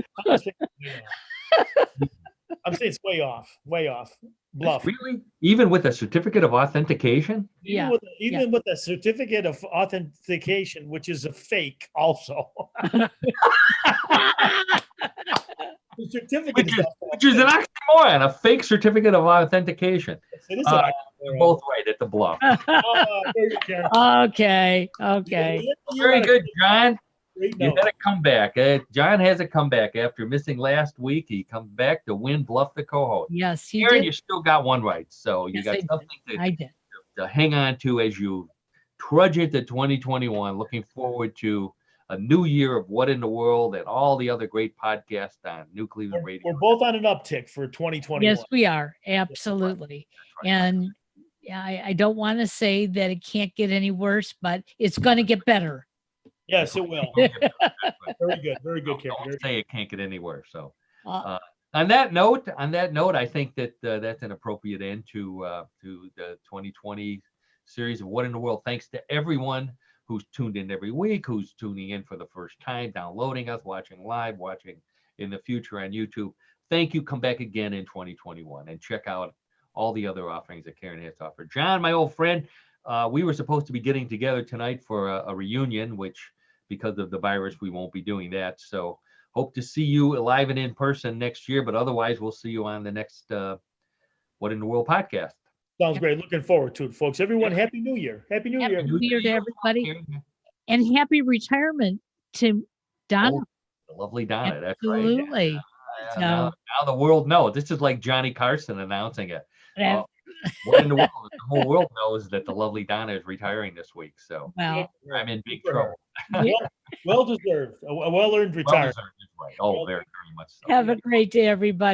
saying it's way off. Way off. Bluff. Really? Even with a certificate of authentication? Yeah. Even with a certificate of authentication, which is a fake also. The certificate Which is an oxymoron, a fake certificate of authentication. It is an oxymoron. You're both right at the bluff. Very good, Karen. Okay. Okay. Very good, John. Great You note. had a comeback. John has a comeback after missing last week. He comes back to win Bluff the co-host. Yes, he Karen, did. you still got one right, so you Yes, got I did. something I did. to hang on to as you trudge into 2021. Looking forward to a new year of What in the World and all the other great podcasts on New Cleveland Radio. We're both on an uptick for 2021. Yes, we are. Absolutely. That's right. And I don't want to say that it can't get any worse, but it's going to get better. Yes, it will. Very good. Very good, Karen. Don't say it can't get any worse. So Uh, on that note, I think that that's an appropriate end to the 2020 series of What in the World. Thanks to everyone who's tuned in every week, who's tuning in for the first time, downloading us, watching live, watching in the future on YouTube. Thank you. Come back again in 2021 and check out all the other offerings that Karen has to offer. John, my old friend, we were supposed to be getting together tonight for a reunion, which because of the virus, we won't be doing that. So hope to see you live and in person next year, but otherwise we'll see you on the next What in the World podcast. Sounds great. Looking forward to it, folks. Everyone, Happy New Year. Happy New Year. Happy New Year to everybody. And happy retirement to Donna. The lovely Donna. That's right. Absolutely. Yeah, now the world knows. This is like Johnny Carson announcing it. That- What in the world? The whole world knows that the lovely Donna is retiring this week. So Well, I'm in big trouble. Well deserved. A well-earned Well retirement. deserved, right. Oh, very, very much so. have a great day, everybody.